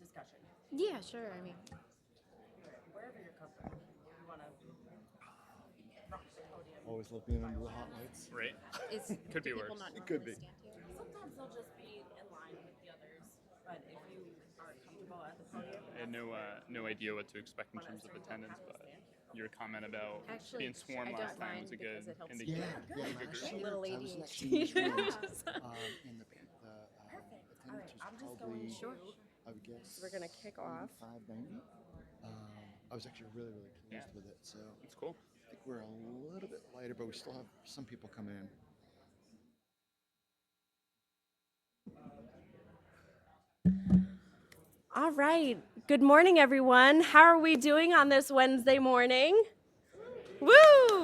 discussion. Yeah, sure. I mean, Wherever you're comfortable, you want to rock the podium. Always love being under the hot lights. Right. Could do be people worse. not It could normally be. stand here? Sometimes they'll just be in line with the others, but if you are comfortable at the podium, I had no idea what to expect in terms of attendance, but your comment about Actually, being swarmed I don't last time mind was a good because it helps Yeah, indicator. yeah. Good Last group. year Little I was next to you in this ADHD. room, and the perfect. All attendance right, was I'm just probably, going to. I would guess, So we're gonna kick off. 85, 90. I was actually really, really pleased Yeah. with it. So It's cool. I think we're a little bit lighter, but we still have some people coming in. All right. Good morning, everyone. How are we doing on this Wednesday morning? Woo!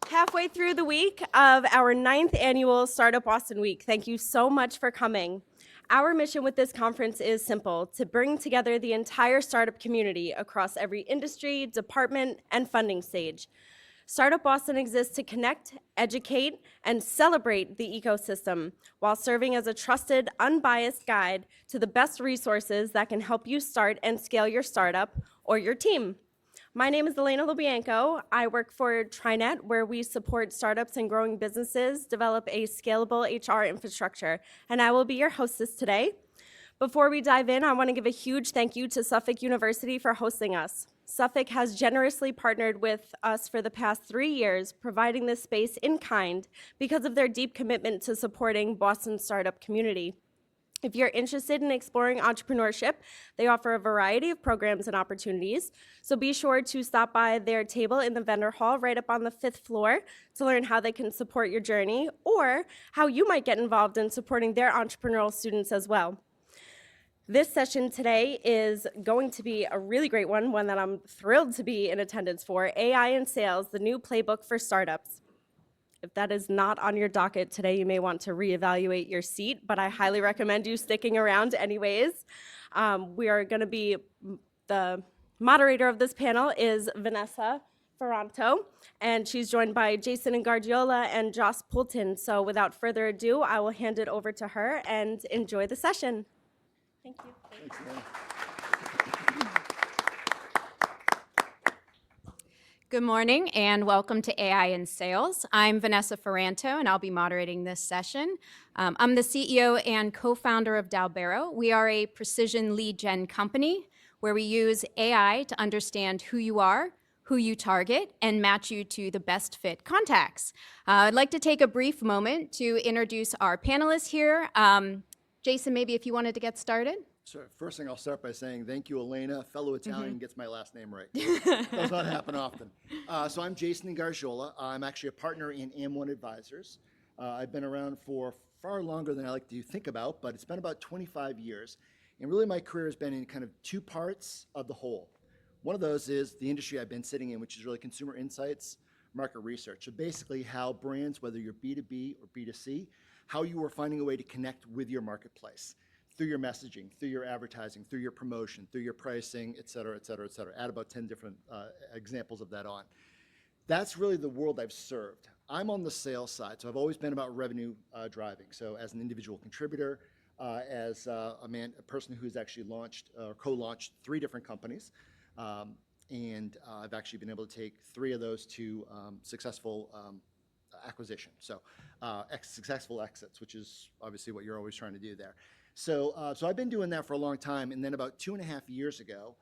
Halfway through the week of our 9th annual Startup Boston Week. Thank you so much for coming. Our mission with this conference is simple: to bring together the entire startup community across every industry, department, and funding stage. Startup Boston exists to connect, educate, and celebrate the ecosystem while serving as a trusted, unbiased guide to the best resources that can help you start and scale your startup or your team. My name is Elena Lubianco. I work for TriNet, where we support startups and growing businesses develop a scalable HR infrastructure, and I will be your hostess today. Before we dive in, I want to give a huge thank you to Suffolk University for hosting us. Suffolk has generously partnered with us for the past 3 years, providing this space in kind because of their deep commitment to supporting Boston's startup community. If you're interested in exploring entrepreneurship, they offer a variety of programs and opportunities. So be sure to stop by their table in the vendor hall right up on the 5th floor to learn how they can support your journey or how you might get involved in supporting their entrepreneurial students as well. This session today is going to be a really great one that I'm thrilled to be in attendance for: AI in Sales, the new playbook for startups. If that is not on your docket today, you may want to reevaluate your seat, but I highly recommend you sticking around anyways. We are going to be, the moderator of this panel is Vanessa Ferranto, and she's joined by Jason Gardiola and Joss Poulton. So without further ado, I will hand it over to her and enjoy the session. Thank you. Thanks, man. Good morning and welcome to AI in Sales. I'm Vanessa Ferranto and I'll be moderating this session. I'm the CEO and co-founder of Dalbero. We are a precision lead gen company where we use AI to understand who you are, who you target, and match you to the best fit contacts. I'd like to take a brief moment to introduce our panelists here. Jason, maybe if you wanted to get started. So first thing I'll start by saying thank you, Elena. Fellow Italian gets my last name right. Does not happen often. So I'm Jason Gargiola. I'm actually a partner in AM1 Advisors. I've been around for far longer than I like to think about, but it's been about 25 years. And really my career has been in kind of two parts of the whole. One of those is the industry I've been sitting in, which is really consumer insights, market research. So basically how brands, whether you're B2B or B2C, how you are finding a way to connect with your marketplace through your messaging, through your advertising, through your promotion, through your pricing, et cetera, et cetera, et cetera. Add about 10 different examples of that on. That's really the world I've served. I'm on the sales side, so I've always been about revenue driving. So as an individual contributor, as a person who's actually launched or co-launched 3 different companies, and I've actually been able to take 3 of those to successful acquisition. So successful exits, which is obviously what you're always trying to do there. So I've been doing that for a long time, and then about 2.5 years ago,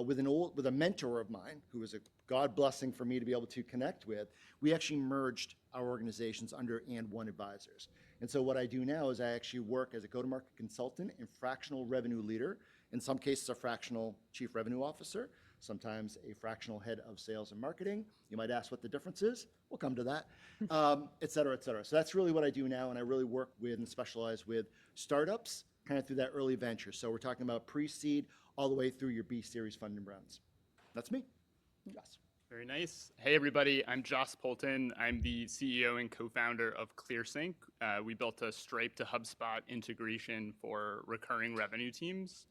with a mentor of mine, who was a God blessing for me to be able to connect with, we actually merged our organizations under And1 Advisors. And so what I do now is I actually work as a go-to-market consultant and fractional revenue leader, in some cases a fractional chief revenue officer, sometimes a fractional head of sales and marketing. You might ask what the difference is. We'll come to that, et cetera, et cetera. So that's really what I do now, and I really work with and specialize with startups kind of through that early venture. So we're talking about pre-seed all the way through your B-series funding rounds. That's me. Yes. Very nice. Hey, everybody. I'm Joss Poulton. I'm the CEO and co-founder of ClearSync. We built a Stripe to HubSpot integration for recurring revenue teams.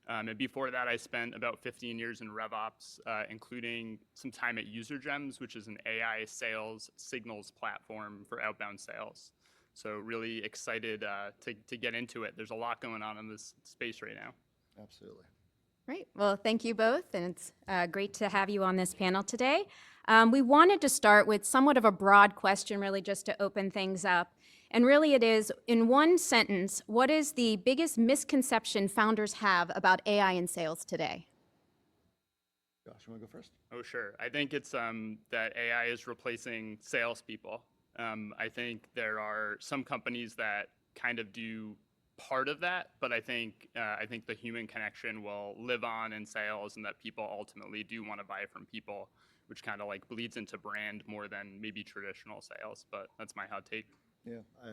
And before that, I spent about 15 years in RevOps, including some time at UserGems, which is an AI sales signals platform for outbound sales. So really excited to get into it. There's a lot going on in this space right now. Absolutely. Great. Well, thank you both, and it's great to have you on this panel today. We wanted to start with somewhat of a broad question, really, just to open things up. And really, it is, in one sentence, what is the biggest misconception founders have about AI in sales today? Josh, you want to go first? Oh, sure. I think it's that AI is replacing salespeople. I think there are some companies that kind of do part of that, but I think the human connection will live on in sales, and that people ultimately do want to buy from people, which kind of like bleeds into brand more than maybe traditional sales. But that's my hot take. Yeah, I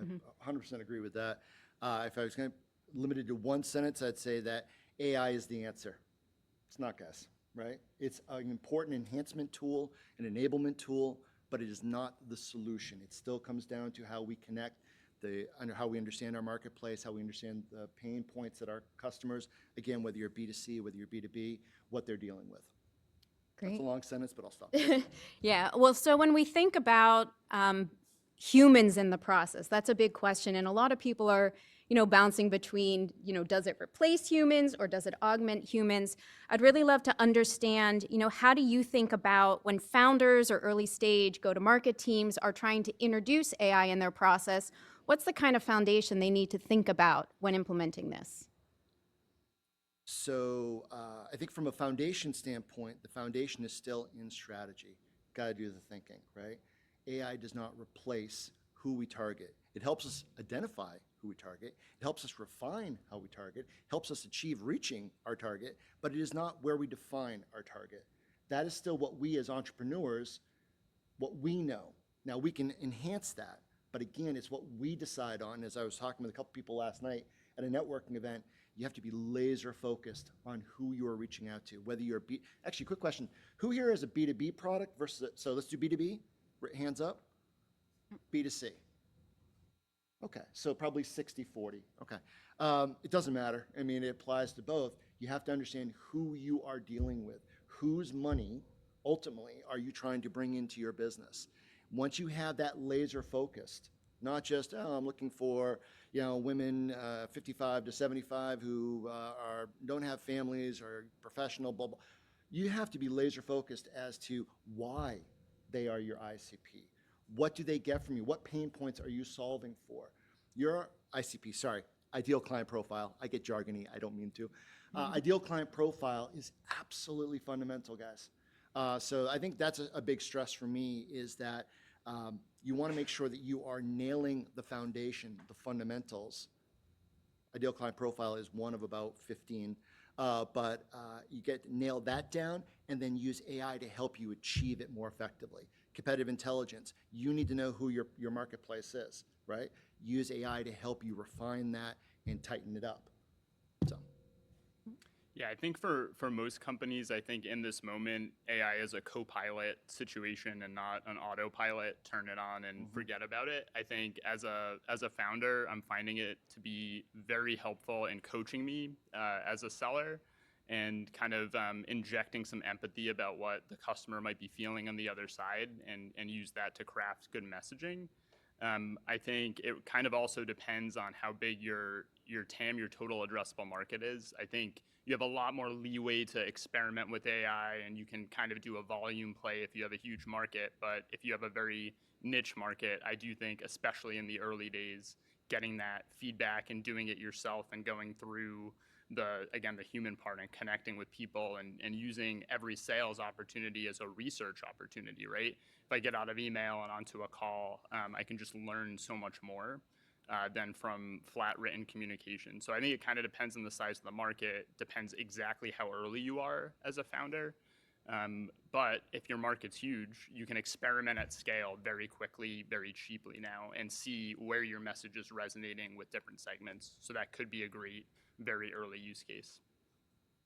100% agree with that. If I was going to limit it to one sentence, I'd say that AI is the answer. It's not, guys, right? It's an important enhancement tool, an enablement tool, but it is not the solution. It still comes down to how we connect, how we understand our marketplace, how we understand the pain points that our customers, again, whether you're B2C, whether you're B2B, what they're dealing with. Great. That's a long sentence, but I'll stop. Yeah. Well, so when we think about humans in the process, that's a big question, and a lot of people are, bouncing between, does it replace humans or does it augment humans? I'd really love to understand, how do you think about when founders or early stage go-to-market teams are trying to introduce AI in their process? What's the kind of foundation they need to think about when implementing this? So I think from a foundation standpoint, the foundation is still in strategy. Got to do the thinking, right? AI does not replace who we target. It helps us identify who we target. It helps us refine how we target, helps us achieve reaching our target, but it is not where we define our target. That is still what we as entrepreneurs, what we know. Now we can enhance that, but again, it's what we decide on. As I was talking with a couple people last night at a networking event, you have to be laser focused on who you are reaching out to, whether you're actually, quick question, who here has a B2B product versus, so let's do B2B, hands up, B2C. Okay, so probably 60-40, okay. It doesn't matter, I mean, it applies to both. You have to understand who you are dealing with, whose money, ultimately, are you trying to bring into your business. Once you have that laser focused, not just, oh, I'm looking for, women 55 to 75 who don't have families or professional, blah, blah. You have to be laser focused as to why they are your ICP. What do they get from you? What pain points are you solving for? Your ICP, sorry, ideal client profile. I get jargony, I don't mean to. Ideal client profile is absolutely fundamental, guys. So I think that's a big stress for me, is that you want to make sure that you are nailing the foundation, the fundamentals. Ideal client profile is one of about 15, but you nail that down and then use AI to help you achieve it more effectively. Competitive intelligence, you need to know who your marketplace is, right? Use AI to help you refine that and tighten it up. So. Yeah, I think for most companies, I think in this moment, AI is a co-pilot situation and not an autopilot, turn it on and forget about it. I think as a founder, I'm finding it to be very helpful in coaching me as a seller, and kind of injecting some empathy about what the customer might be feeling on the other side, and use that to craft good messaging. I think it kind of also depends on how big your TAM, your total addressable market is. I think you have a lot more leeway to experiment with AI, and you can kind of do a volume play if you have a huge market. But if you have a very niche market, I do think, especially in the early days, getting that feedback and doing it yourself and going through the human part and connecting with people, and using every sales opportunity as a research opportunity, right? If I get out of email and onto a call, I can just learn so much more than from flat written communication. So I think it kind of depends on the size of the market, depends exactly how early you are as a founder. But if your market's huge, you can experiment at scale very quickly, very cheaply now, and see where your message is resonating with different segments. So that could be a great, very early use case.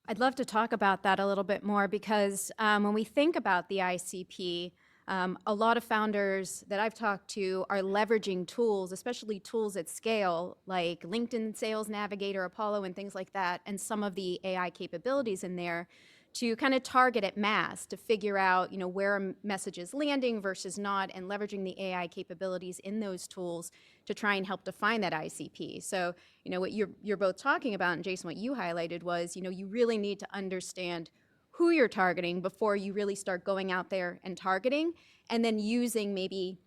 I'd love to talk about that a little bit more, because when we think about the ICP, a lot of founders that I've talked to are leveraging tools, especially tools at scale, like LinkedIn Sales Navigator, Apollo, and things like that, and some of the AI capabilities in there to kind of target at mass to figure out, where a message is landing versus not, and leveraging the AI capabilities in those tools to try and help define that ICP. So, what you're both talking about, and Jason, what you highlighted was, you really need to understand who you're targeting before you really start going out there and targeting, and then using maybe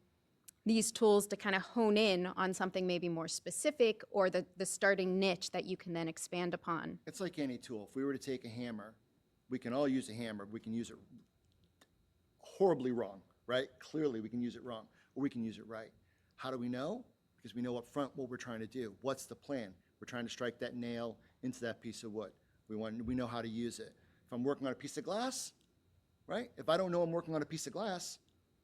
these tools to kind of hone in on something maybe more specific, or the starting niche that you can then expand upon. It's like any tool. If we were to take a hammer, we can all use a hammer. We can use it horribly wrong, right? Clearly, we can use it wrong, or we can use it right. How do we know? Because we know up front what we're trying to do. What's the plan? We're trying to strike that nail into that piece of wood. We know how to use it. If I'm working on a piece of glass, right? If I don't know I'm working on a piece of glass,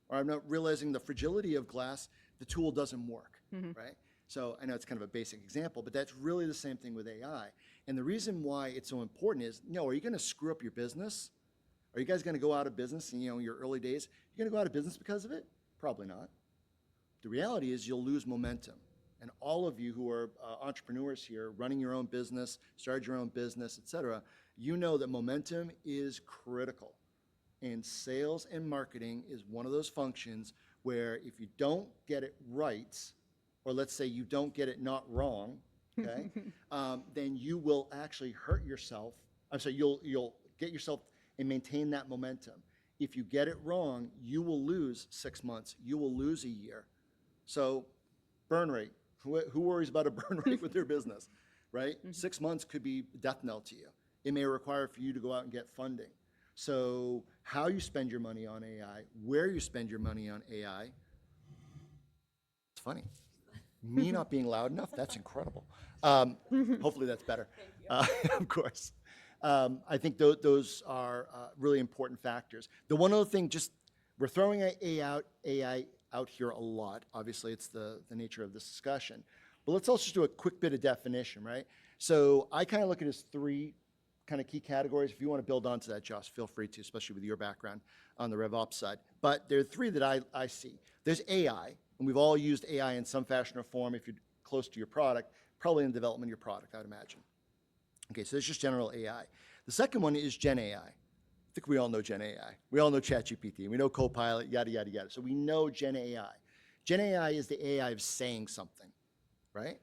or I'm not realizing the fragility of glass, the tool doesn't work, right? So I know it's kind of a basic example, but that's really the same thing with AI. And the reason why it's so important is, are you going to screw up your business? Are you guys going to go out of business in your early days? You're going to go out of business because of it? Probably not. The reality is you'll lose momentum. And all of you who are entrepreneurs here, running your own business, started your own business, et cetera, you know that momentum is critical. And sales and marketing is one of those functions where if you don't get it right, or let's say you don't get it not wrong, okay, then you will actually hurt yourself. I'm sorry, you'll get yourself and maintain that momentum. If you get it wrong, you will lose 6 months. You will lose a year. So burn rate. Who worries about a burn rate with their business, right? 6 months could be death knell to you. It may require for you to go out and get funding. So how you spend your money on AI, where you spend your money on AI, it's funny. Me not being loud enough, that's incredible. Hopefully that's better, of course. I think those are really important factors. The one other thing, we're throwing AI out here a lot. Obviously, it's the nature of this discussion. But let's also just do a quick bit of definition, right? So I kind of look at it as 3 kind of key categories. If you want to build onto that, Josh, feel free to, especially with your background on the RevOps side. But there are 3 that I see. There's AI, and we've all used AI in some fashion or form if you're close to your product, probably in the development of your product, I would imagine. Okay, so there's just general AI. The second one is Gen AI. I think we all know Gen AI. We all know ChatGPT. We know Copilot, yada, yada, yada. So we know Gen AI. Gen AI is the AI of saying something, right?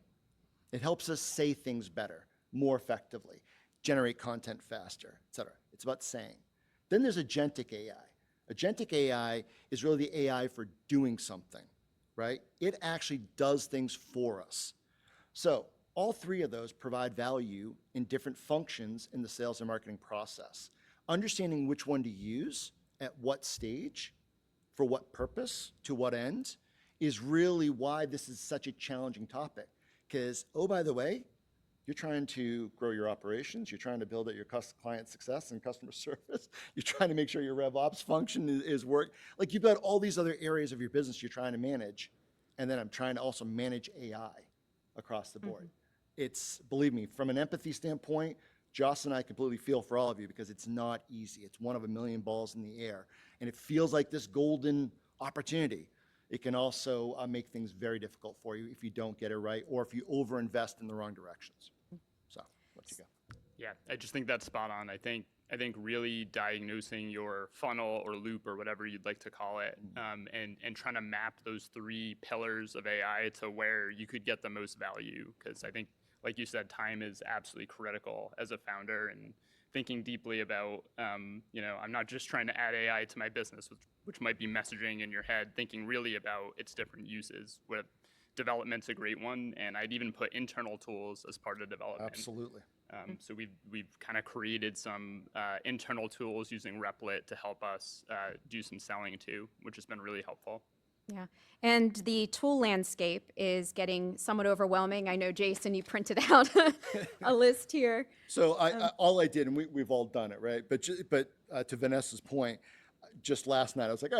It helps us say things better, more effectively, generate content faster, et cetera. It's about saying. Then there's agentic AI. Agentic AI is really the AI for doing something, right? It actually does things for us. So all 3 of those provide value in different functions in the sales and marketing process. Understanding which one to use at what stage, for what purpose, to what end, is really why this is such a challenging topic. Because, oh, by the way, you're trying to grow your operations, you're trying to build out your client success and customer service, you're trying to make sure your RevOps function is work. Like, you've got all these other areas of your business you're trying to manage, and then I'm trying to also manage AI across the board. It's, believe me, from an empathy standpoint, Joss and I completely feel for all of you because it's not easy. It's one of a million balls in the air. And it feels like this golden opportunity. It can also make things very difficult for you if you don't get it right or if you overinvest in the wrong directions. So, let you go. Yeah, I just think that's spot on. I think really diagnosing your funnel or loop or whatever you'd like to call it, and trying to map those 3 pillars of AI to where you could get the most value. Because I think, like you said, time is absolutely critical as a founder, and thinking deeply about, I'm not just trying to add AI to my business, which might be messaging in your head, thinking really about its different uses. Where development's a great one, and I'd even put internal tools as part of development. Absolutely. So we've kind of created some internal tools using Replit to help us do some selling too, which has been really helpful. Yeah, and the tool landscape is getting somewhat overwhelming. I know, Jason, you printed out a list here. So all I did, and we've all done it, right? But to Vanessa's point, just last night I was like,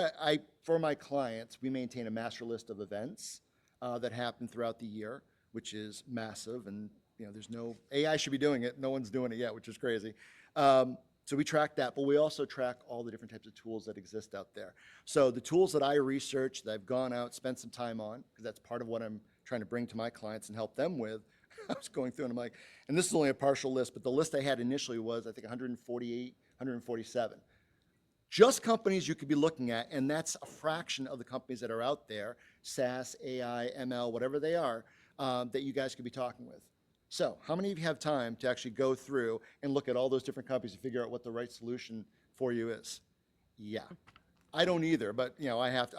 for my clients, we maintain a master list of events that happen throughout the year, which is massive, and there's no AI should be doing it. No one's doing it yet, which is crazy. So we track that, but we also track all the different types of tools that exist out there. So the tools that I researched, that I've gone out, spent some time on, because that's part of what I'm trying to bring to my clients and help them with, I was going through and I'm like, and this is only a partial list, but the list I had initially was, I think, 148, 147. Just companies you could be looking at, and that's a fraction of the companies that are out there, SaaS, AI, ML, whatever they are, that you guys could be talking with. So how many of you have time to actually go through and look at all those different companies and figure out what the right solution for you is? Yeah. I don't either, but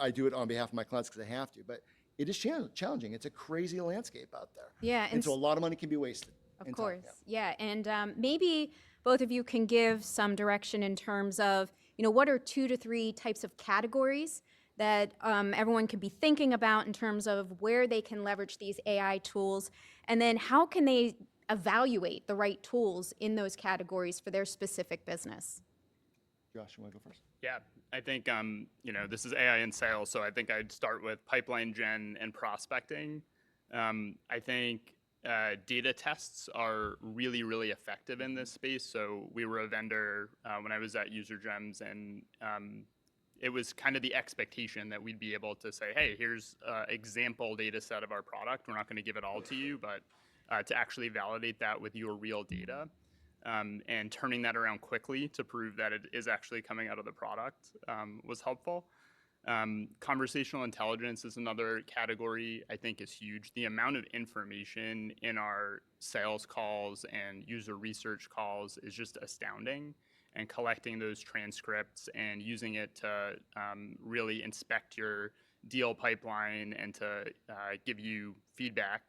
I do it on behalf of my clients because I have to, but it is challenging. It's a crazy landscape out there. Yeah, And so a lot of money can be wasted. of in time, course, yeah. yeah. And maybe both of you can give some direction in terms of, what are 2 to 3 types of categories that everyone could be thinking about in terms of where they can leverage these AI tools, and then how can they evaluate the right tools in those categories for their specific business? Josh, you want to go first? Yeah, I think this is AI in sales, so I think I'd start with pipeline gen and prospecting. I think data tests are really, really effective in this space. So we were a vendor when I was at UserGems, and it was kind of the expectation that we'd be able to say, hey, here's an example data set of our product. We're not going to give it all to you, but to actually validate that with your real data. And turning that around quickly to prove that it is actually coming out of the product was helpful. Conversational intelligence is another category I think is huge. The amount of information in our sales calls and user research calls is just astounding. And collecting those transcripts and using it to really inspect your deal pipeline and to give you feedback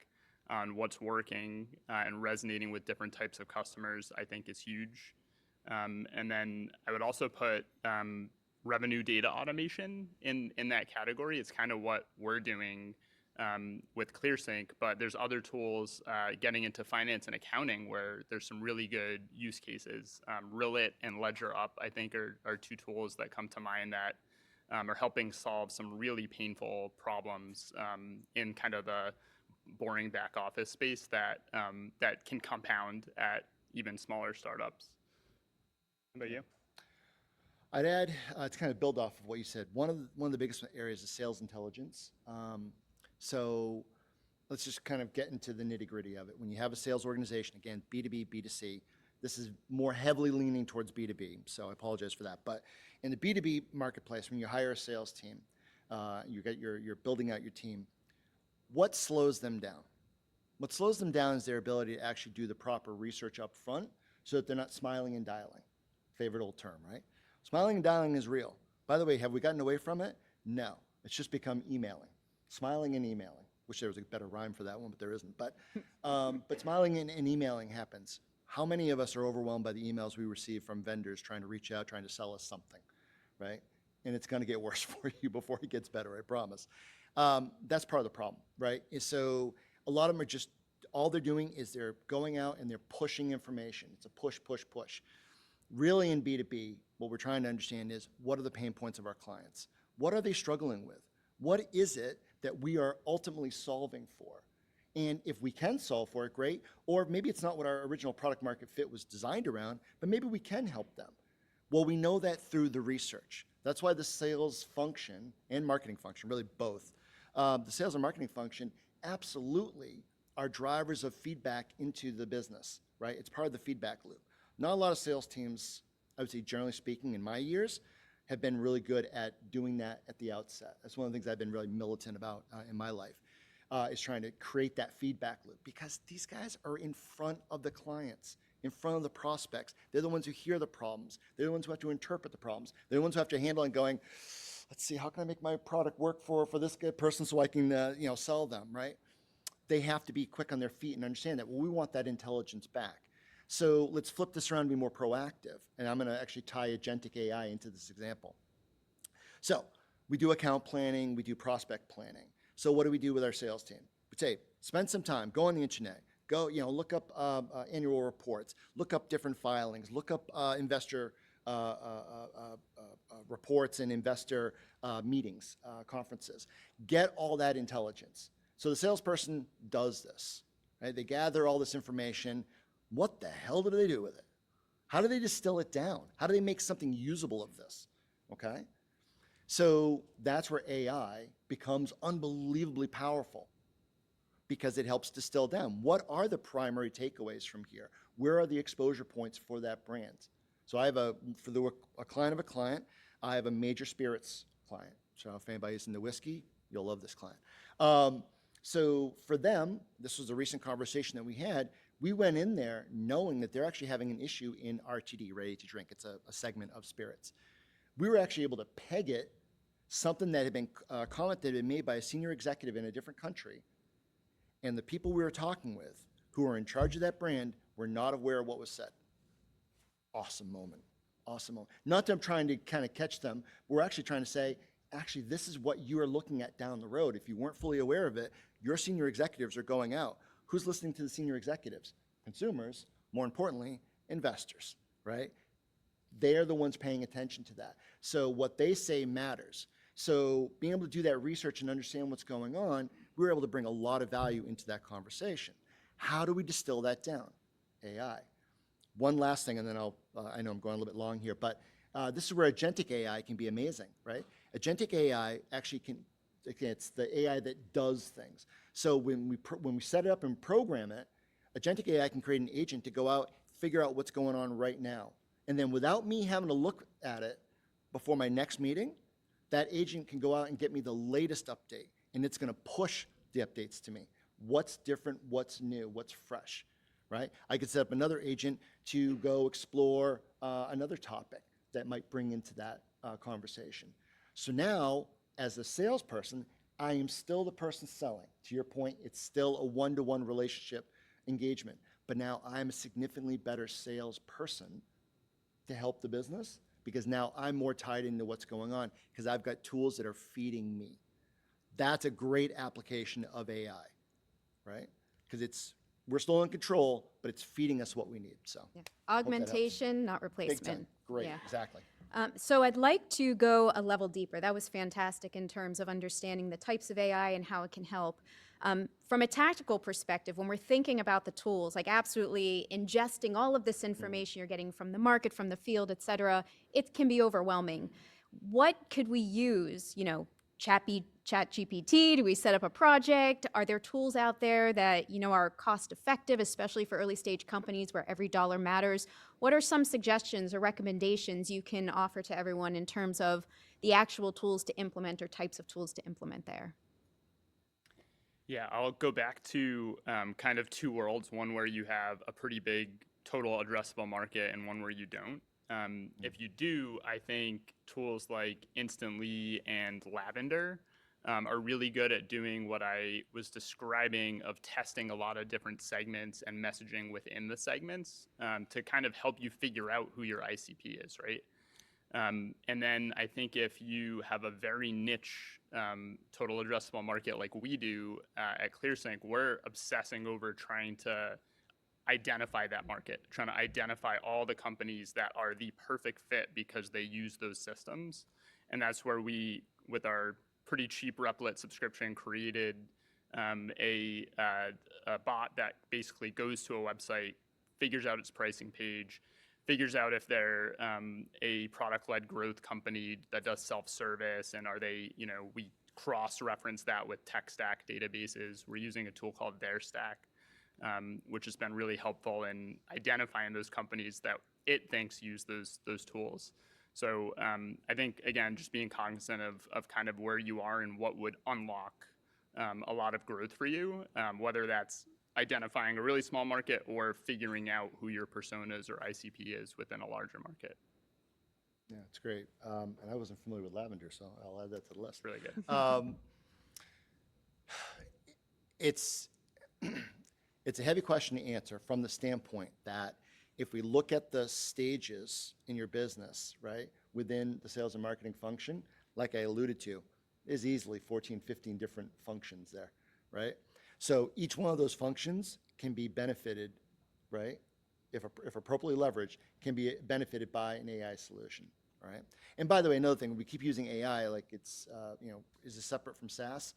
on what's working and resonating with different types of customers, I think is huge. And then I would also put revenue data automation in that category. It's kind of what we're doing with ClearSync, but there's other tools getting into finance and accounting where there's some really good use cases. Rillit and LedgerUp, I think, are 2 tools that come to mind that are helping solve some really painful problems in kind of the boring back office space that can compound at even smaller startups. How about you? I'd add to kind of build off of what you said. One of the biggest areas is sales intelligence. So let's just kind of get into the nitty gritty of it. When you have a sales organization, again, B2B, B2C, this is more heavily leaning towards B2B, so I apologize for that. But in the B2B marketplace, when you hire a sales team, you're building out your team, what slows them down? What slows them down is their ability to actually do the proper research up front so that they're not smiling and dialing. Favorite old term, right? Smiling and dialing is real. By the way, have we gotten away from it? No. It's just become emailing. Smiling and emailing. Wish there was a better rhyme for that one, but there isn't. But smiling and emailing happens. How many of us are overwhelmed by the emails we receive from vendors trying to reach out, trying to sell us something, right? And it's going to get worse for you before it gets better, I promise. That's part of the problem, right? So a lot of them are just, all they're doing is they're going out and they're pushing information. It's a push, push, push. Really in B2B, what we're trying to understand is, what are the pain points of our clients? What are they struggling with? What is it that we are ultimately solving for? And if we can solve for it, great. Or maybe it's not what our original product market fit was designed around, but maybe we can help them. Well, we know that through the research. That's why the sales function and marketing function, really both, the sales and marketing function absolutely are drivers of feedback into the business, right? It's part of the feedback loop. Not a lot of sales teams, I would say generally speaking in my years, have been really good at doing that at the outset. That's one of the things I've been really militant about in my life, is trying to create that feedback loop, because these guys are in front of the clients, in front of the prospects. They're the ones who hear the problems. They're the ones who have to interpret the problems. They're the ones who have to handle and going, let's see, how can I make my product work for this good person so I can sell them, right? They have to be quick on their feet and understand that, well, we want that intelligence back. So let's flip this around and be more proactive. And I'm going to actually tie agentic AI into this example. So we do account planning, we do prospect planning. So what do we do with our sales team? We say, spend some time, go on the internet, go, look up annual reports, look up different filings, look up investor reports and investor meetings, conferences. Get all that intelligence. So the salesperson does this, right? They gather all this information. What the hell do they do with it? How do they distill it down? How do they make something usable of this? Okay? So that's where AI becomes unbelievably powerful, because it helps distill down. What are the primary takeaways from here? Where are the exposure points for that brand? So I have a client of a client, I have a major spirits client. So if anybody's into whiskey, you'll love this client. So for them, this was a recent conversation that we had. We went in there knowing that they're actually having an issue in RTD, ready to drink. It's a segment of spirits. We were actually able to peg it, something that had been a comment that had been made by a senior executive in a different country. And the people we were talking with who were in charge of that brand were not aware of what was said. Awesome moment. Awesome moment. Not that I'm trying to kind of catch them. We're actually trying to say, actually, this is what you are looking at down the road. If you weren't fully aware of it, your senior executives are going out. Who's listening to the senior executives? Consumers, more importantly, investors, right? They are the ones paying attention to that. So what they say matters. So being able to do that research and understand what's going on, we were able to bring a lot of value into that conversation. How do we distill that down? AI. One last thing, and then I know I'm going a little bit long here, but this is where agentic AI can be amazing, right? Agentic AI actually it's the AI that does things. So when we set it up and program it, agentic AI can create an agent to go out, figure out what's going on right now. And then without me having to look at it before my next meeting, that agent can go out and get me the latest update, and it's gonna push the updates to me. What's different, what's new, what's fresh, right? I could set up another agent to go explore another topic that might bring into that conversation. So now, as a salesperson, I am still the person selling. To your point, it's still a one-to-one relationship engagement, but now I'm a significantly better salesperson to help the business because now I'm more tied into what's going on because I've got tools that are feeding me. That's a great application of AI, right? Because we're still in control, but it's feeding us what we need. So Yeah. Augmentation, not big replacement. time. Great, Yeah. exactly. So I'd like to go a level deeper. That was fantastic in terms of understanding the types of AI and how it can help. From a tactical perspective, when we're thinking about the tools, like absolutely ingesting all of this information you're getting from the market, from the field, et cetera, it can be overwhelming. What could we use, Chat GPT? Do we set up a project? Are there tools out there that are cost effective, especially for early stage companies where every dollar matters? What are some suggestions or recommendations you can offer to everyone in terms of the actual tools to implement or types of tools to implement there? Yeah, I'll go back to kind of two worlds, one where you have a pretty big total addressable market and one where you don't. If you do, I think tools like Instantly and Lavender are really good at doing what I was describing of testing a lot of different segments and messaging within the segments to kind of help you figure out who your ICP is, right? And then I think if you have a very niche total addressable market like we do at ClearSync, we're obsessing over trying to identify that market, trying to identify all the companies that are the perfect fit because they use those systems. And that's where we, with our pretty cheap Replit subscription, created a bot that basically goes to a website, figures out its pricing page, figures out if they're a product-led growth company that does self-service, and are they, we cross-reference that with tech stack databases. We're using a tool called TheirStack, which has been really helpful in identifying those companies that it thinks use those tools. So I think, again, just being cognizant of kind of where you are and what would unlock a lot of growth for you, whether that's identifying a really small market or figuring out who your personas or ICP is within a larger market. Yeah, it's great. And I wasn't familiar with Lavender, so I'll add that to the list. Really good. It's a heavy question to answer from the standpoint that if we look at the stages in your business, right, within the sales and marketing function, like I alluded to, there's easily 14, 15 different functions there, right? So each one of those functions can be benefited, right, if appropriately leveraged, can be benefited by an AI solution, right? And by the way, another thing, we keep using AI like it's, is it separate from SaaS,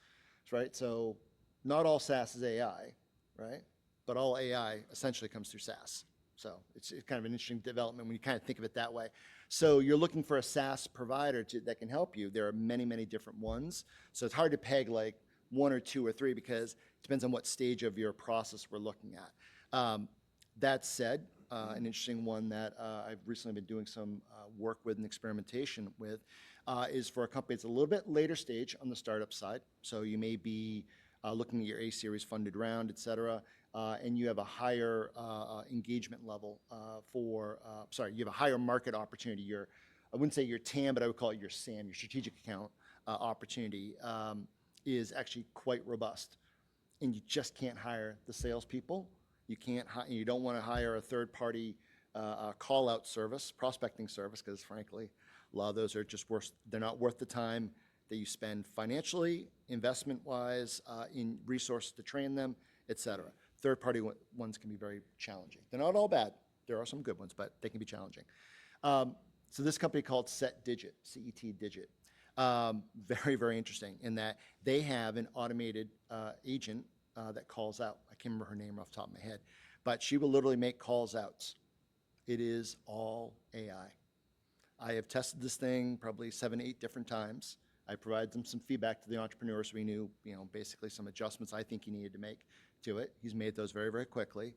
right? So not all SaaS is AI, right? But all AI essentially comes through SaaS. So it's kind of an interesting development when you kind of think of it that way. So you're looking for a SaaS provider that can help you. There are many, many different ones. So it's hard to peg like one or two or three because Depends on what stage of your process we're looking at. That said, an interesting one that I've recently been doing some work with and experimentation with is for a company that's a little bit later stage on the startup side. So you may be looking at your A-series funded round, et cetera, and you have a higher engagement level you have a higher market opportunity. I wouldn't say your TAM, but I would call it your SAM, your strategic account opportunity is actually quite robust. And you just can't hire the salespeople. You don't want to hire a third-party call-out service, prospecting service, because frankly, a lot of those are just they're not worth the time that you spend financially, investment-wise, in resources to train them, et cetera. Third-party ones can be very challenging. They're not all bad. There are some good ones, but they can be challenging. So this company called Set Digit, C-E-T Digit, very, very interesting in that they have an automated agent that calls out. I can't remember her name off the top of my head, but she will literally make calls outs. It is all AI. I have tested this thing probably 7, 8 different times. I provided them some feedback to the entrepreneur so we knew, basically some adjustments I think he needed to make to it. He's made those very, very quickly.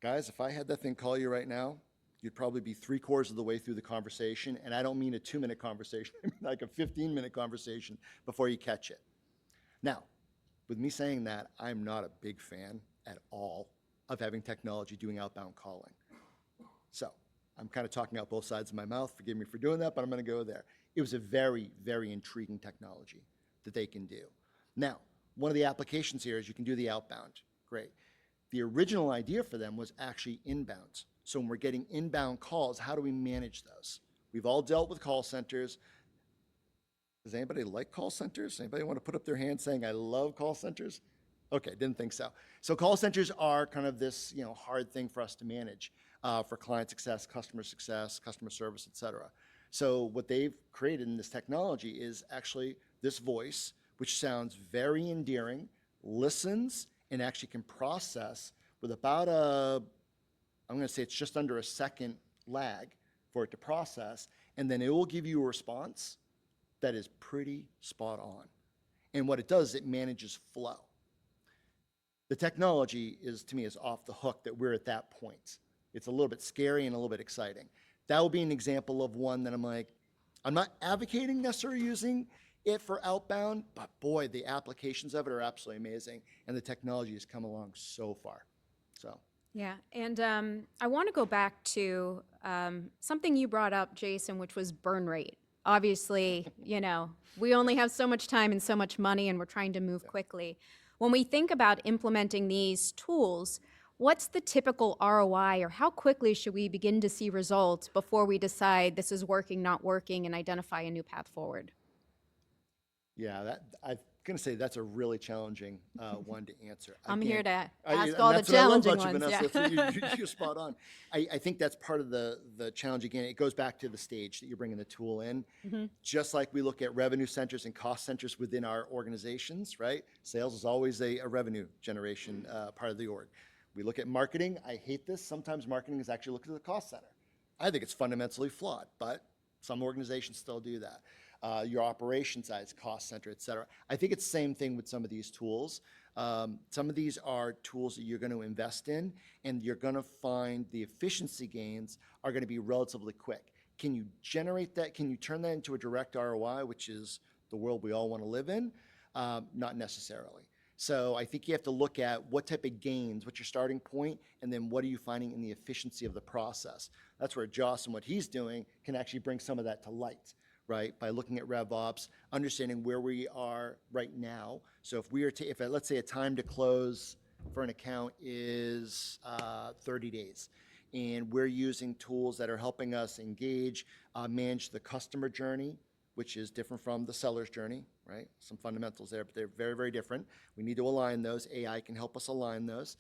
Guys, if I had that thing call you right now, you'd probably be 3/4 of the way through the conversation, and I don't mean a 2-minute conversation, I mean like a 15-minute conversation before you catch it. Now, with me saying that, I'm not a big fan at all of having technology doing outbound calling. So I'm kind of talking out both sides of my mouth. Forgive me for doing that, but I'm going to go there. It was a very, very intriguing technology that they can do. Now, one of the applications here is you can do the outbound. Great. The original idea for them was actually inbound. So when we're getting inbound calls, how do we manage those? We've all dealt with call centers. Does anybody like call centers? Anybody want to put up their hand saying, I love call centers? Okay, didn't think so. So call centers are kind of this hard thing for us to manage for client success, customer service, et cetera. So what they've created in this technology is actually this voice, which sounds very endearing, listens, and actually can process with about I'm going to say it's just under a second lag for it to process, and then it will give you a response that is pretty spot on. And what it does is it manages flow. The technology to me is off the hook that we're at that point. It's a little bit scary and a little bit exciting. That will be an example of one that I'm not advocating necessarily using it for outbound, but boy, the applications of it are absolutely amazing, and the technology has come along so far. So. Yeah, and I want to go back to something you brought up, Jason, which was burn rate. Obviously, we only have so much time and so much money, and we're trying to move quickly. When we think about implementing these tools, what's the typical ROI, or how quickly should we begin to see results before we decide this is working, not working, and identify a new path forward? Yeah, I'm going to say that's a really challenging one to answer. I'm here to ask and all the that's what I love challenging about you, ones. Vanessa. Yeah. You're spot on. I think that's part of the challenge. Again, it goes back to the stage that you're bringing the tool in. Mm-hmm. Just like we look at revenue centers and cost centers within our organizations, right? Sales is always a revenue generation part of the org. We look at marketing. I hate this. Sometimes marketing is actually looking at the cost center. I think it's fundamentally flawed, but some organizations still do that. Your operation size, cost center, et cetera. I think it's the same thing with some of these tools. Some of these are tools that you're going to invest in, and you're going to find the efficiency gains are going to be relatively quick. Can you generate that? Can you turn that into a direct ROI, which is the world we all want to live in? Not necessarily. So I think you have to look at what type of gains, what's your starting point, and then what are you finding in the efficiency of the process. That's where Joss and what he's doing can actually bring some of that to light, right? By looking at RevOps, understanding where we are right now. So if we are if let's say a time to close for an account is 30 days, and we're using tools that are helping us engage, manage the customer journey, which is different from the seller's journey, right? Some fundamentals there, but they're very, very different. We need to align those. AI can help us align those.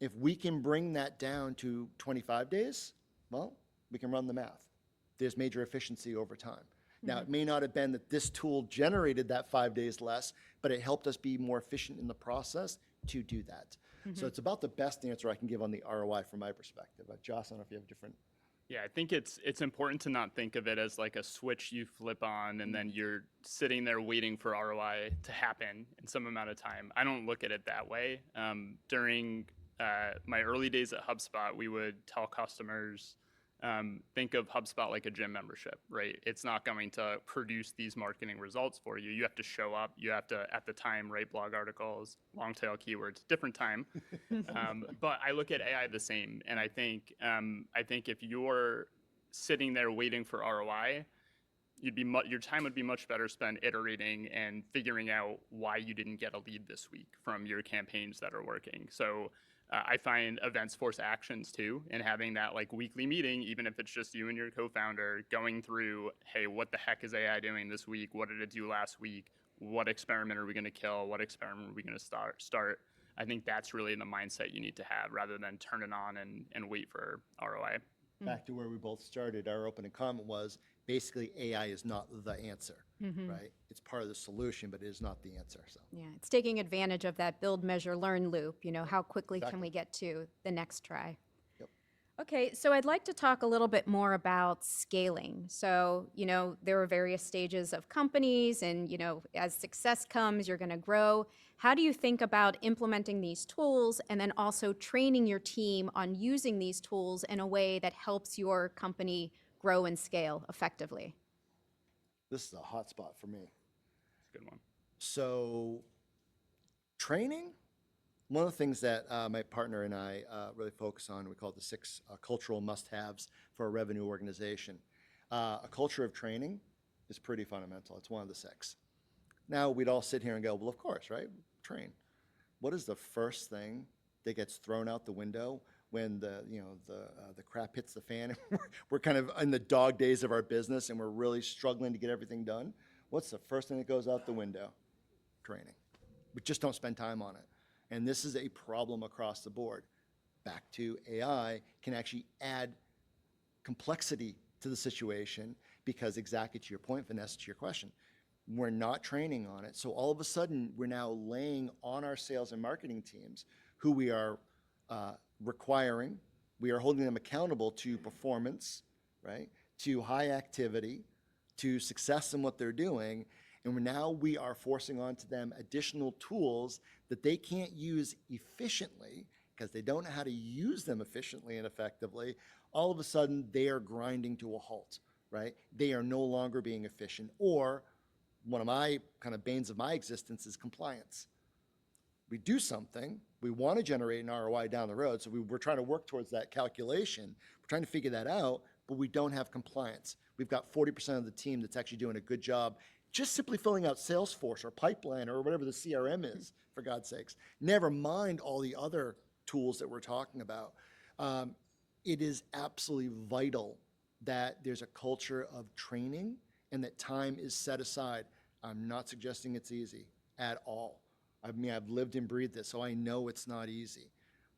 If we can bring that down to 25 days, well, we can run the math. There's major efficiency over time. Mm-hmm. Now, it may not have been that this tool generated that 5 days less, but it helped us be more efficient in the process to do that. Mm-hmm. So it's about the best answer I can give on the ROI from my perspective. Joss, I don't know if you have a different Yeah, I think it's important to not think of it as like a switch you flip on and then you're sitting there waiting for ROI to happen in some amount of time. I don't look at it that way. During my early days at HubSpot, we would tell customers, think of HubSpot like a gym membership, right? It's not going to produce these marketing results for you. You have to show up. You have to, at the time, write blog articles, long tail keywords, different time. But I look at AI the same, and I think if you're sitting there waiting for ROI, your time would be much better spent iterating and figuring out why you didn't get a lead this week from your campaigns that are working. So I find events force actions too, and having that like weekly meeting, even if it's just you and your co-founder going through, hey, what the heck is AI doing this week? What did it do last week? What experiment are we going to kill? What experiment are we going to start? I think that's really the mindset you need to have rather than turn it on and wait for ROI. Back to where we both started, our opening comment was basically AI is not the answer, right? It's part of the solution, but it is not the answer. So Yeah, it's taking advantage of that build, measure, learn loop. How quickly can Exactly. we get to the next try? Yep. Okay, so I'd like to talk a little bit more about scaling. So, there are various stages of companies, and, as success comes, you're going to grow. How do you think about implementing these tools and then also training your team on using these tools in a way that helps your company grow and scale effectively? this is a hot spot for me. It's a good one. So training, one of the things that my partner and I really focus on, we call it the 6 cultural must-haves for a revenue organization. A culture of training is pretty fundamental. It's one of the 6. Now, we'd all sit here and go, well, of course, right? Train. What is the first thing that gets thrown out the window when the crap hits the fan? We're kind of in the dog days of our business and we're really struggling to get everything done. What's the first thing that goes out the window? Training. We just don't spend time on it. And this is a problem across the board. Back to AI can actually add complexity to the situation because exactly to your point, Vanessa, to your question, we're not training on it. So all of a sudden, we're now laying on our sales and marketing teams who we are requiring, we are holding them accountable to performance, right? To high activity, to success in what they're doing. And we are forcing onto them additional tools that they can't use efficiently because they don't know how to use them efficiently and effectively. All of a sudden, they are grinding to a halt, right? They are no longer being efficient. Or one of my kind of banes of my existence is compliance. We do something, we want to generate an ROI down the road, so we're trying to work towards that calculation. We're trying to figure that out, but we don't have compliance. We've got 40% of the team that's actually doing a good job just simply filling out Salesforce or Pipeline or whatever the CRM is, for God's sakes. Never mind all the other tools that we're talking about. It is absolutely vital that there's a culture of training and that time is set aside. I'm not suggesting it's easy at all. I mean, I've lived and breathed this, so I know it's not easy,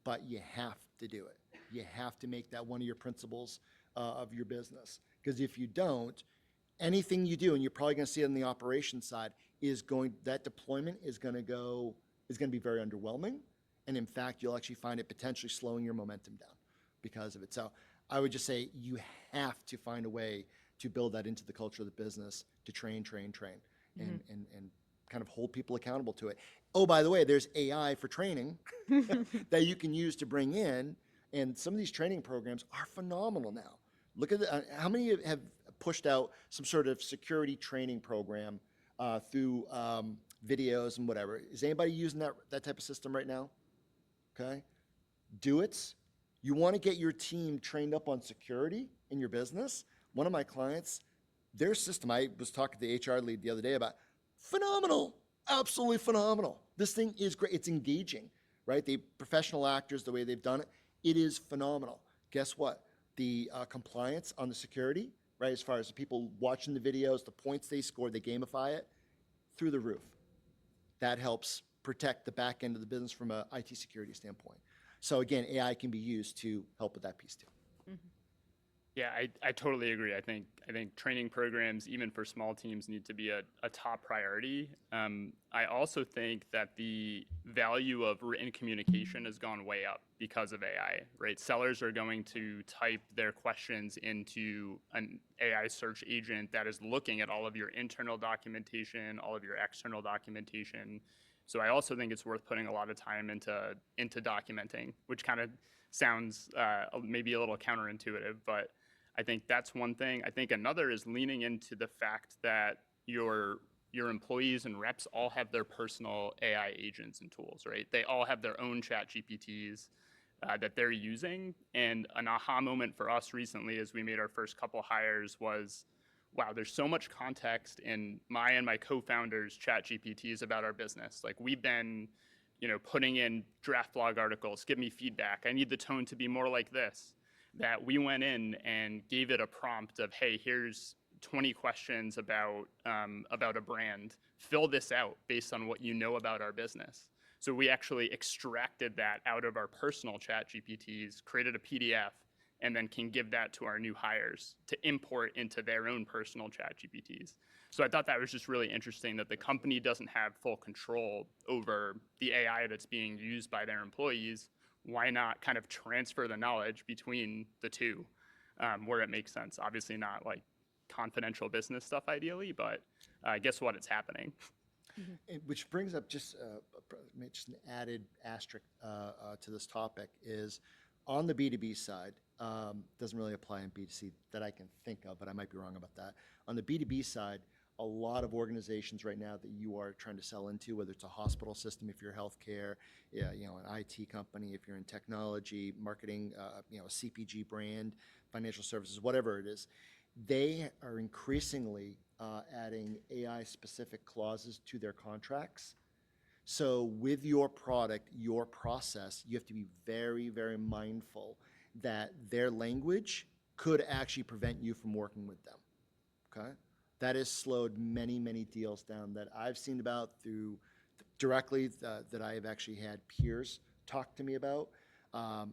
but you have to do it. You have to make that one of your principles of your business. Because if you don't, anything you do, and you're probably going to see it on the operations side, that deployment is going to be very underwhelming. And in fact, you'll actually find it potentially slowing your momentum down because of it. So I would just say you have to find a way to build that into the culture of the business, to train, and kind of hold people accountable to it. Oh, by the way, there's AI for training that you can use to bring in, and some of these training programs are phenomenal now. Look at how many have pushed out some sort of security training program through videos and whatever. Is anybody using that type of system right now? Okay, do it. You want to get your team trained up on security in your business. One of my clients, their system, I was talking to the HR lead the other day about, phenomenal, absolutely phenomenal. This thing is great. It's engaging, right? The professional actors, the way they've done it, it is phenomenal. Guess what? The compliance on the security, right, as far as the people watching the videos, the points they score, they gamify it, through the roof. That helps protect the back end of the business from an IT security standpoint. So again, AI can be used to help with that piece too. Yeah, I totally agree. I think training programs, even for small teams, need to be a top priority. I also think that the value of written communication has gone way up because of AI, right? Sellers are going to type their questions into an AI search agent that is looking at all of your internal documentation, all of your external documentation. So I also think it's worth putting a lot of time into documenting, which kind of sounds maybe a little counterintuitive, but I think that's one thing. I think another is leaning into the fact that your employees and reps all have their personal AI agents and tools, right? They all have their own chat GPTs that they're using. And an aha moment for us recently as we made our first couple hires was, wow, there's so much context in my and my co-founders chat GPTs about our business. Like we've been, putting in draft blog articles, give me feedback. I need the tone to be more like this. That we went in and gave it a prompt of, hey, here's 20 questions about a brand. Fill this out based on what you know about our business. So we actually extracted that out of our personal chat GPTs, created a PDF, and then can give that to our new hires to import into their own personal chat GPTs. So I thought that was just really interesting that the company doesn't have full control over the AI that's being used by their employees. Why not kind of transfer the knowledge between the two where it makes sense? Obviously not like confidential business stuff ideally, but guess what? It's happening. Which brings up just an added asterisk to this topic is on the B2B side, doesn't really apply in B2C that I can think of, but I might be wrong about that. On the B2B side, a lot of organizations right now that you are trying to sell into, whether it's a hospital system, if you're healthcare, an IT company, if you're in technology, marketing, a CPG brand, financial services, whatever it is, they are increasingly adding AI-specific clauses to their contracts. So with your product, your process, you have to be very, very mindful that their language could actually prevent you from working with them, okay? That has slowed many, many deals down that I've seen about through directly that I have actually had peers talk to me about.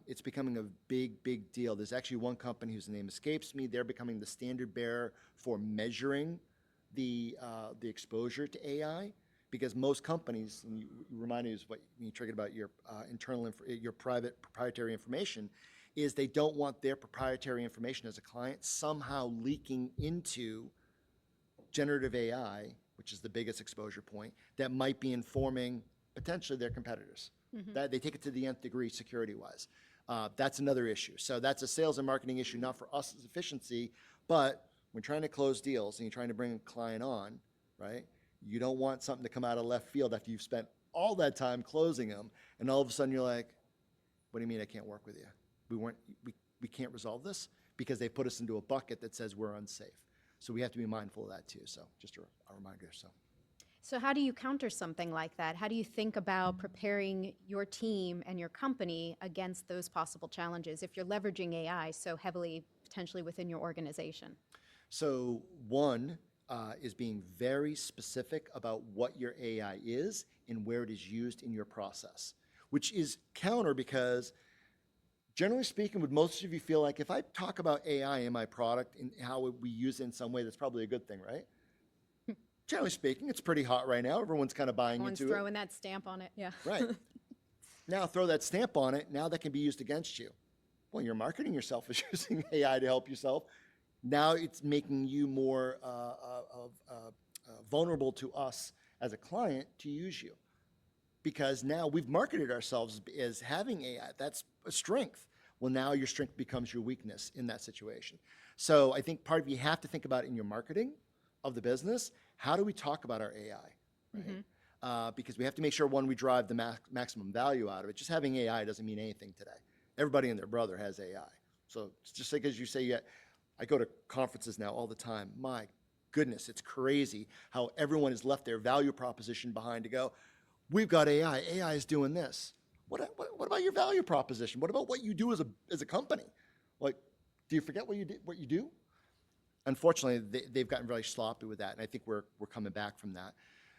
It's becoming a big, big deal. There's actually one company whose name escapes me. They're becoming the standard bearer for measuring the exposure to AI, because most companies, and you reminded me what you triggered about your your private proprietary information, is they don't want their proprietary information as a client somehow leaking into generative AI, which is the biggest exposure point, that might be informing potentially their competitors. That they take it to the nth degree security-wise. That's another issue. So that's a sales and marketing issue, not for us as efficiency, but when trying to close deals and you're trying to bring a client on, right? You don't want something to come out of left field after you've spent all that time closing them, and all of a sudden you're like, what do you mean I can't work with you? We can't resolve this because they put us into a bucket that says we're unsafe. So we have to be mindful of that too. So just a reminder. So how do you counter something like that? How do you think about preparing your team and your company against those possible challenges if you're leveraging AI so heavily potentially within your organization? So one is being very specific about what your AI is and where it is used in your process, which is counter because generally speaking, would most of you feel like if I talk about AI in my product and how we use it in some way, that's probably a good thing, right? Generally speaking, it's pretty hot right now. Everyone's kind of buying into it. Everyone's throwing that stamp on it, yeah. Right. Now throw that stamp on it. Now that can be used against you. Well, you're marketing yourself as using AI to help yourself. Now it's making you more vulnerable to us as a client to use you. Because now we've marketed ourselves as having AI. That's a strength. Well, now your strength becomes your weakness in that situation. So I think part of you have to think about in your marketing of the business, how do we talk about our AI, right? Because we have to make sure, one, we drive the maximum value out of it. Just having AI doesn't mean anything today. Everybody and their brother has AI. So it's just like as you say, I go to conferences now all the time. My goodness, it's crazy how everyone has left their value proposition behind to go, we've got AI. AI is doing this. What about your value proposition? What about what you do as a company? Like, do you forget what you do? Unfortunately, they've gotten really sloppy with that, and I think we're coming back from that.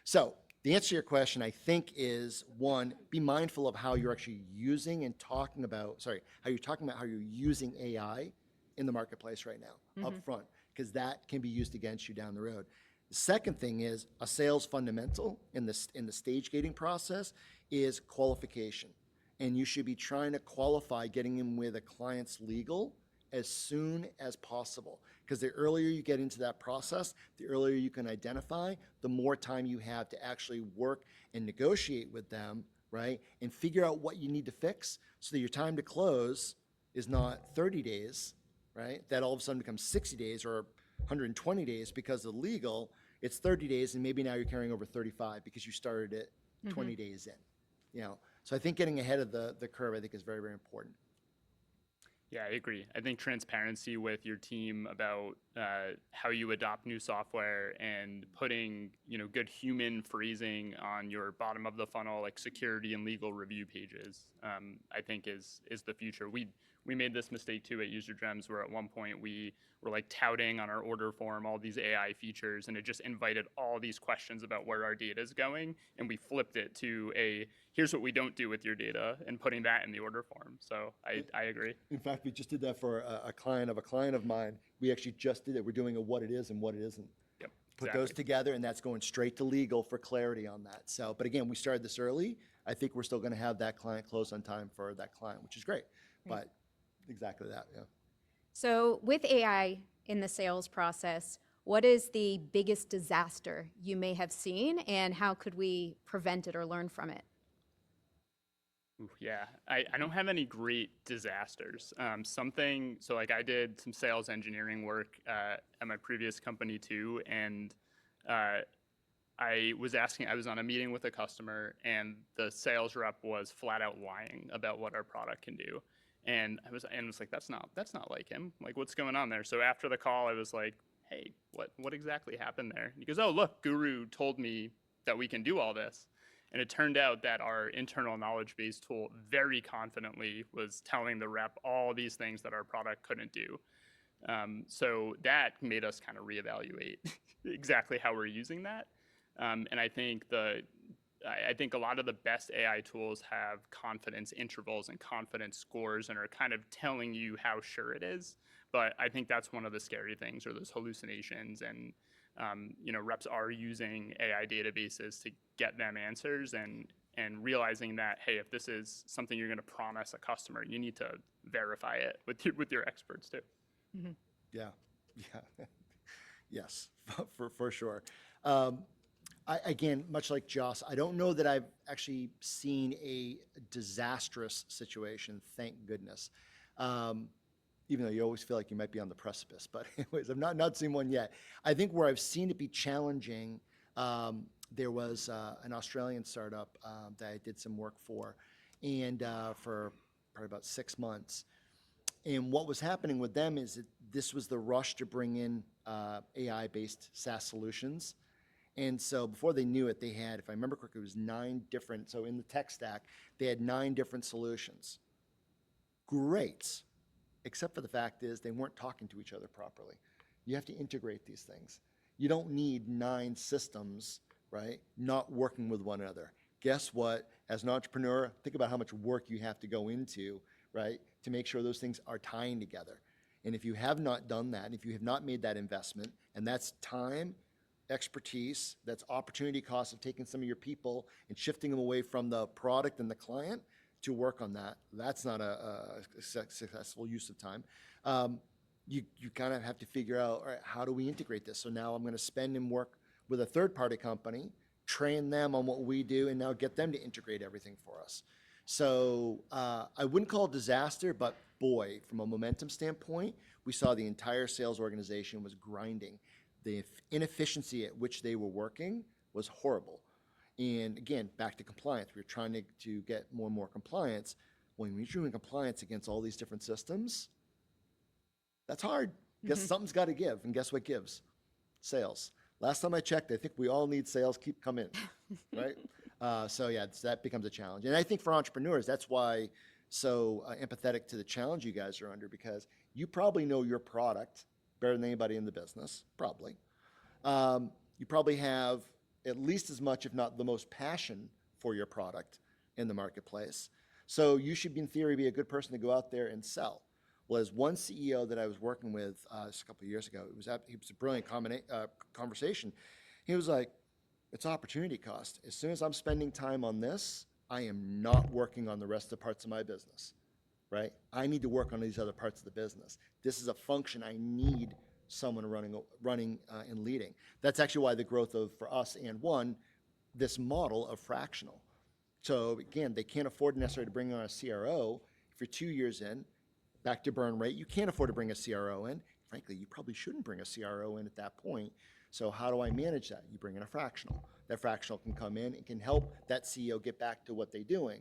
So the answer to your question, I think, is one, be mindful of how you're actually using and talking about, how you're using AI in the marketplace right now up front, because that can be used against you down the road. The second thing is a sales fundamental in the stage gating process is qualification. And you should be trying to qualify getting in with a client's legal as soon as possible. Because the earlier you get into that process, the earlier you can identify, the more time you have to actually work and negotiate with them, right? And figure out what you need to fix so that your time to close is not 30 days, right? That all of a sudden becomes 60 days or 120 days because of legal. It's 30 days, and maybe now you're carrying over 35 because you started it 20 days in, you know? So I think getting ahead of the curve, I think, is very, very important. Yeah, I agree. I think transparency with your team about how you adopt new software and putting, good human phrasing on your bottom of the funnel, like security and legal review pages, I think is the future. We made this mistake too at User Gems, where at one point we were like touting on our order form all these AI features, and it just invited all these questions about where our data is going, and we flipped it to here's what we don't do with your data, and putting that in the order form. So I agree. In fact, we just did that for a client of mine. We actually just did it. We're doing a what it is and what it isn't. Yep. Put Exactly. those together, and that's going straight to legal for clarity on that. So, but again, we started this early. I think we're still going to have that client close on time for that client, which is great. But exactly that, yeah. So with AI in the sales process, what is the biggest disaster you may have seen, and how could we prevent it or learn from it? Ooh, yeah, I don't have any great disasters. So like I did some sales engineering work at my previous company too, and I was on a meeting with a customer, and the sales rep was flat out lying about what our product can do. And I was like, that's not like him. Like, what's going on there? So after the call, I was like, hey, what exactly happened there? And he goes, oh, look, Guru told me that we can do all this. And it turned out that our internal knowledge base tool very confidently was telling the rep all these things that our product couldn't do. So that made us kind of reevaluate exactly how we're using that. And I think a lot of the best AI tools have confidence intervals and confidence scores and are kind of telling you how sure it is. But I think that's one of the scary things, or those hallucinations. And reps are using AI databases to get them answers, and realizing that, hey, if this is something you're going to promise a customer, you need to verify it with your experts too. Mm-hmm. Yeah. Yes, for sure. Again, much like Joss, I don't know that I've actually seen a disastrous situation, thank goodness. Even though you always feel like you might be on the precipice. But anyways, I've not seen one yet. I think where I've seen it be challenging, there was an Australian startup that I did some work for, and for probably about 6 months. And what was happening with them is that this was the rush to bring in AI-based SaaS solutions. And so before they knew it, they had, if I remember correctly, it was 9 different, so in the tech stack, they had 9 different solutions. Great, except for the fact is they weren't talking to each other properly. You have to integrate these things. You don't need 9 systems, right, not working with one another. Guess what? As an entrepreneur, think about how much work you have to go into, right, to make sure those things are tying together. And if you have not done that, and if you have not made that investment, and that's time, expertise, that's opportunity costs of taking some of your people and shifting them away from the product and the client to work on that. That's not a successful use of time. You kind of have to figure out, all right, how do we integrate this? So now I'm going to spend and work with a third-party company, train them on what we do, and now get them to integrate everything for us. So I wouldn't call it disaster, but boy, from a momentum standpoint, we saw the entire sales organization was grinding. The inefficiency at which they were working was horrible. And again, back to compliance. We were trying to get more and more compliance. When you're doing compliance against all these different systems, that's hard. Guess something's got to give. And guess what gives? Sales. Last time I checked, I think we all need sales. Keep coming, right? So yeah, that becomes a challenge. And I think for entrepreneurs, that's why so empathetic to the challenge you guys are under, because you probably know your product better than anybody in the business, probably. You probably have at least as much, if not the most passion for your product in the marketplace. So you should, in theory, be a good person to go out there and sell. was one CEO that I was working with just a couple of years ago. It was a brilliant conversation. He was like, it's opportunity cost. As soon as I'm spending time on this, I am not working on the rest of the parts of my business, right? I need to work on these other parts of the business. This is a function I need someone running and leading. That's actually why the growth of, for us and one, this model of fractional. So again, they can't afford necessarily to bring on a CRO. If you're 2 years in, back to burn rate, you can't afford to bring a CRO in. Frankly, you probably shouldn't bring a CRO in at that point. So how do I manage that? You bring in a fractional. That fractional can come in and can help that CEO get back to what they're doing.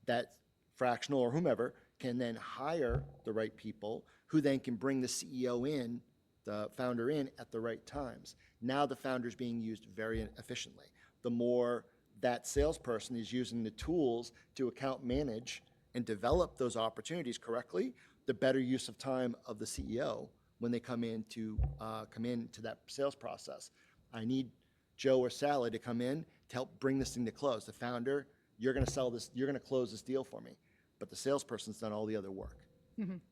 That fractional or whomever can then hire the right people who then can bring the CEO in, the founder in at the right times. Now the founder is being used very efficiently. The more that salesperson is using the tools to account manage and develop those opportunities correctly, the better use of time of the CEO when they come into that sales process. I need Joe or Sally to come in to help bring this thing to close. The founder, you're going to sell this, you're going to close this deal for me, but the salesperson's done all the other work,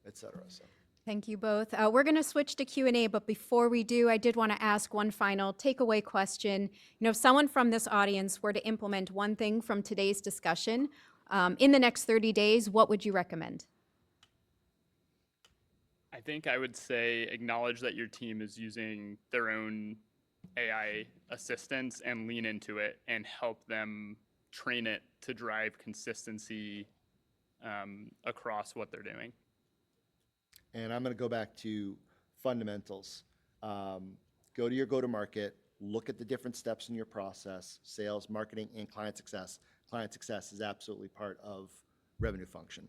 et cetera. So. Thank you both. We're going to switch to Q&A, but before we do, I did want to ask one final takeaway question. If someone from this audience were to implement one thing from today's discussion in the next 30 days, what would you recommend? I think I would say acknowledge that your team is using their own AI assistants and lean into it and help them train it to drive consistency across what they're doing. And I'm going to go back to fundamentals. Go to your go-to-market, look at the different steps in your process, sales, marketing, and client success. Client success is absolutely part of revenue function.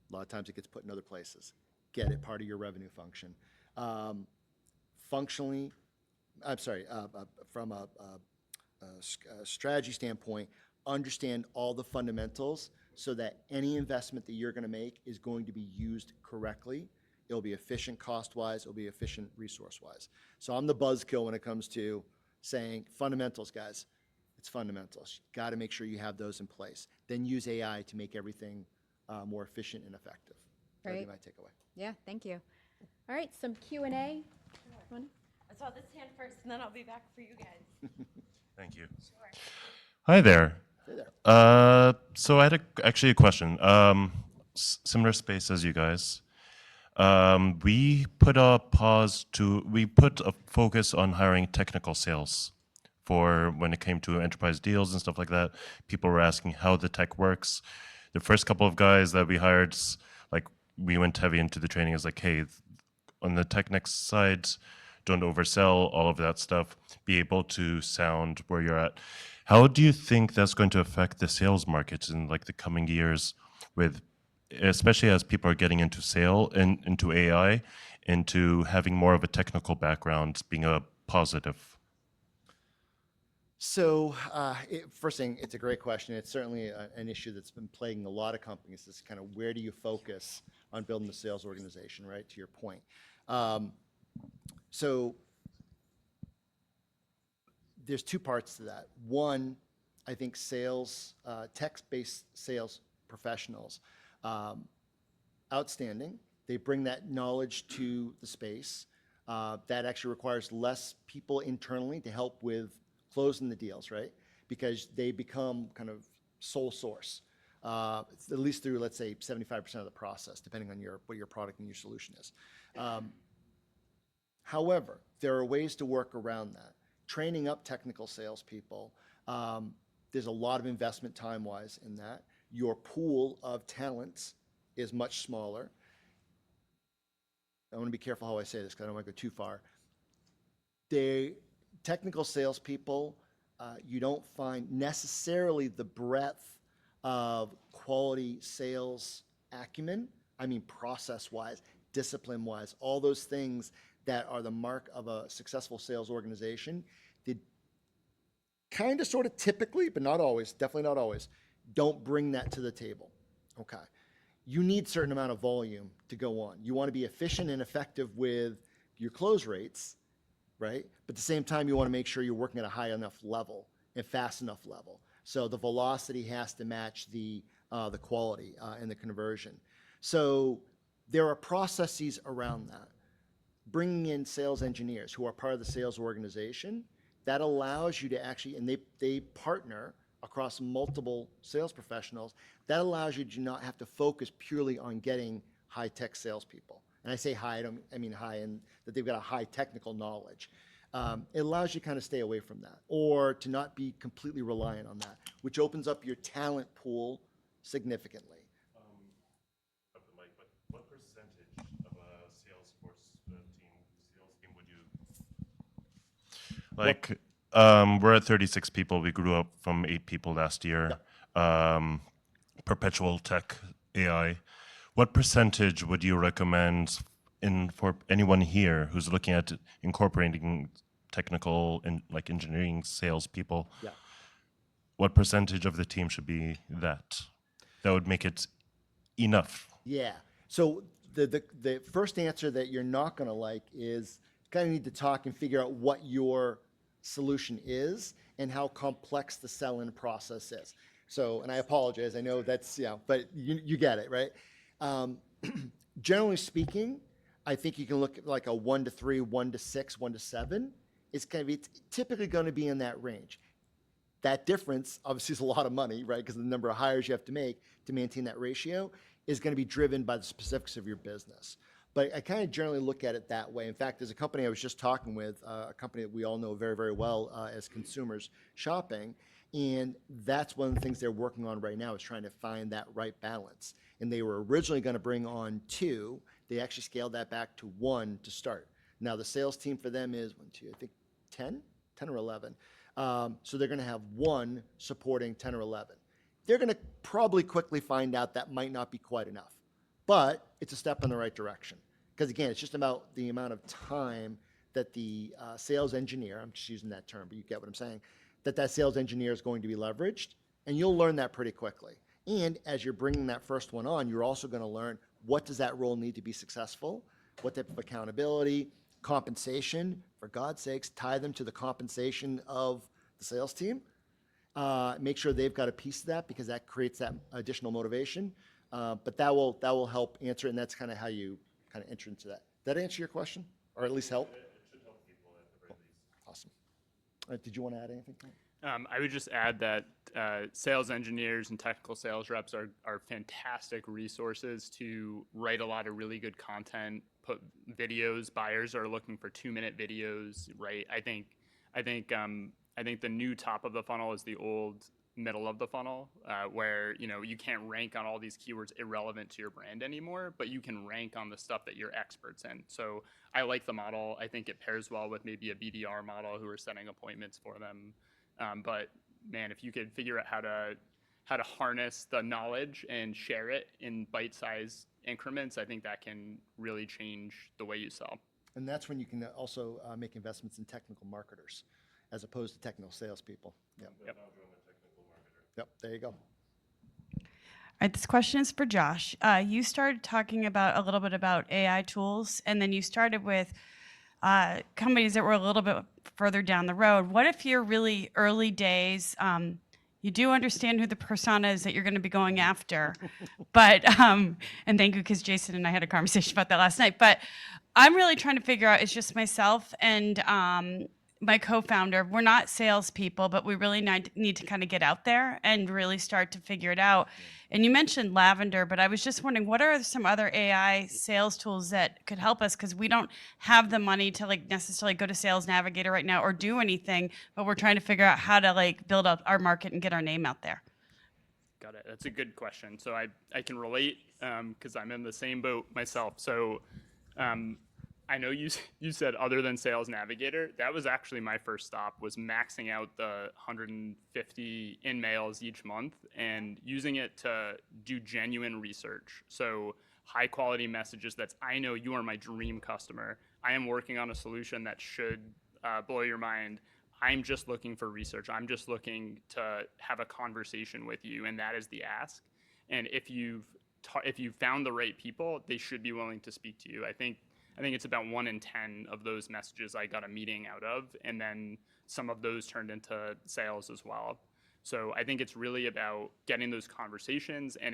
A lot of times it gets put in other places. Get it part of your revenue function. Functionally, from a strategy standpoint, understand all the fundamentals so that any investment that you're going to make is going to be used correctly. It'll be efficient cost-wise, it'll be efficient resource-wise. So I'm the buzzkill when it comes to saying fundamentals, guys. It's fundamentals. You got to make sure you have those in place. Then use AI to make everything more efficient and effective. That'd be my takeaway. Yeah, thank you. All right, some Q&A. I saw this hand first, and then I'll be back for you guys. Thank you. Sure. Hi there. Hey there. So I had actually a question. Similar space as you guys. We put a focus on hiring technical sales for when it came to enterprise deals and stuff like that. People were asking how the tech works. The first couple of guys that we hired, like we went heavy into the training, is like, hey, on the technical side, don't oversell, all of that stuff. Be able to sound where you're at. How do you think that's going to affect the sales market in like the coming years, with especially as people are getting into sale and into AI, into having more of a technical background being a positive? So first thing, it's a great question. It's certainly an issue that's been plaguing a lot of companies. Is kind of where do you focus on building the sales organization, right? To your point. So there's two parts to that. One, I think sales, tech-based sales professionals, outstanding. They bring that knowledge to the space. That actually requires less people internally to help with closing the deals, right? Because they become kind of sole source, at least through, let's say, 75% of the process, depending on what your product and your solution is. However, there are ways to work around that. Training up technical salespeople, there's a lot of investment time-wise in that. Your pool of talents is much smaller. I want to be careful how I say this because I don't want to go too far. Technical salespeople, you don't find necessarily the breadth of quality sales acumen. I mean, process-wise, discipline-wise, all those things that are the mark of a successful sales organization. They kind of, sort of, typically, but not always, definitely not always, don't bring that to the table. Okay. You need a certain amount of volume to go on. You want to be efficient and effective with your close rates, right? But at the same time, you want to make sure you're working at a high enough level and fast enough level. So the velocity has to match the quality and the conversion. So There are processes around that. Bringing in sales engineers who are part of the sales organization, that allows you to actually, and they partner across multiple sales professionals, that allows you to not have to focus purely on getting high-tech salespeople. And I say high, I mean high in that they've got a high technical knowledge. It allows you to kind of stay away from that, or to not be completely reliant on that, which opens up your talent pool significantly. Of the mic, but what percentage of a Salesforce sales team would you like? We're at 36 people. We grew up from 8 people last year. Perpetual tech AI. What percentage would you recommend for anyone here who's looking at incorporating technical and like engineering sales people? Yeah. What percentage of the team should be that? That would make it enough. Yeah. So the first answer that you're not going to like is kind of need to talk and figure out what your solution is and how complex the sell-in process is. So, and I apologize, I know that's, but you get it, right? Generally speaking, I think you can look at like a 1 to 3, 1 to 6, 1 to 7. It's typically going to be in that range. That difference, obviously, is a lot of money, right? Because the number of hires you have to make to maintain that ratio is going to be driven by the specifics of your business. But I kind of generally look at it that way. In fact, there's a company I was just talking with, a company that we all know very, very well as consumers shopping, and that's one of the things they're working on right now is trying to find that right balance. And they were originally going to bring on 2. They actually scaled that back to 1 to start. Now, the sales team for them is 1, 2, I think 10 or 11. So they're going to have 1 supporting 10 or 11. They're going to probably quickly find out that might not be quite enough. But it's a step in the right direction. Because again, it's just about the amount of time that the sales engineer, I'm just using that term, but you get what I'm saying, that sales engineer is going to be leveraged. And you'll learn that pretty quickly. And as you're bringing that first one on, you're also going to learn what does that role need to be successful, what type of accountability, compensation, for God's sakes, tie them to the compensation of the sales team. Make sure they've got a piece of that because that creates that additional motivation. But that will help answer, and that's kind of how you kind of enter into that. Did that answer your question, or at least help? It should help people at the very least. Awesome. Did you want to add anything? I would just add that sales engineers and technical sales reps are fantastic resources to write a lot of really good content, put videos. Buyers are looking for 2-minute videos, right? I think the new top of the funnel is the old middle of the funnel, where you can't rank on all these keywords irrelevant to your brand anymore, but you can rank on the stuff that you're experts in. So I like the model. I think it pairs well with maybe a BDR model who are setting appointments for them. But man, if you could figure out how to harness the knowledge and share it in bite-sized increments, I think that can really change the way you sell. And that's when you can also make investments in technical marketers as opposed to technical salespeople. Yep. Yep, there you go. All right, this question is for Josh. You started talking about a little bit about AI tools, and then you started with companies that were a little bit further down the road. What if you're really early days? You do understand who the persona is that you're going to be going after, but and thank you, because Jason and I had a conversation about that last night. But I'm really trying to figure out. It's just myself and my co-founder. We're not salespeople, but we really need to kind of get out there and really start to figure it out. And you mentioned Lavender, but I was just wondering, what are some other AI sales tools that could help us? Because we don't have the money to necessarily go to Sales Navigator right now or do anything, but we're trying to figure out how to build up our market and get our name out there. Got it. That's a good question. So I can relate because I'm in the same boat myself. So I know you said other than Sales Navigator. That was actually my first stop, was maxing out the 150 in-mails each month and using it to do genuine research. So high quality messages I know you are my dream customer. I am working on a solution that should blow your mind. I'm just looking for research. I'm just looking to have a conversation with you, and that is the ask. And if you've found the right people, they should be willing to speak to you. I think it's about 1 in 10 of those messages I got a meeting out of, and then some of those turned into sales as well. So I think it's really about getting those conversations, and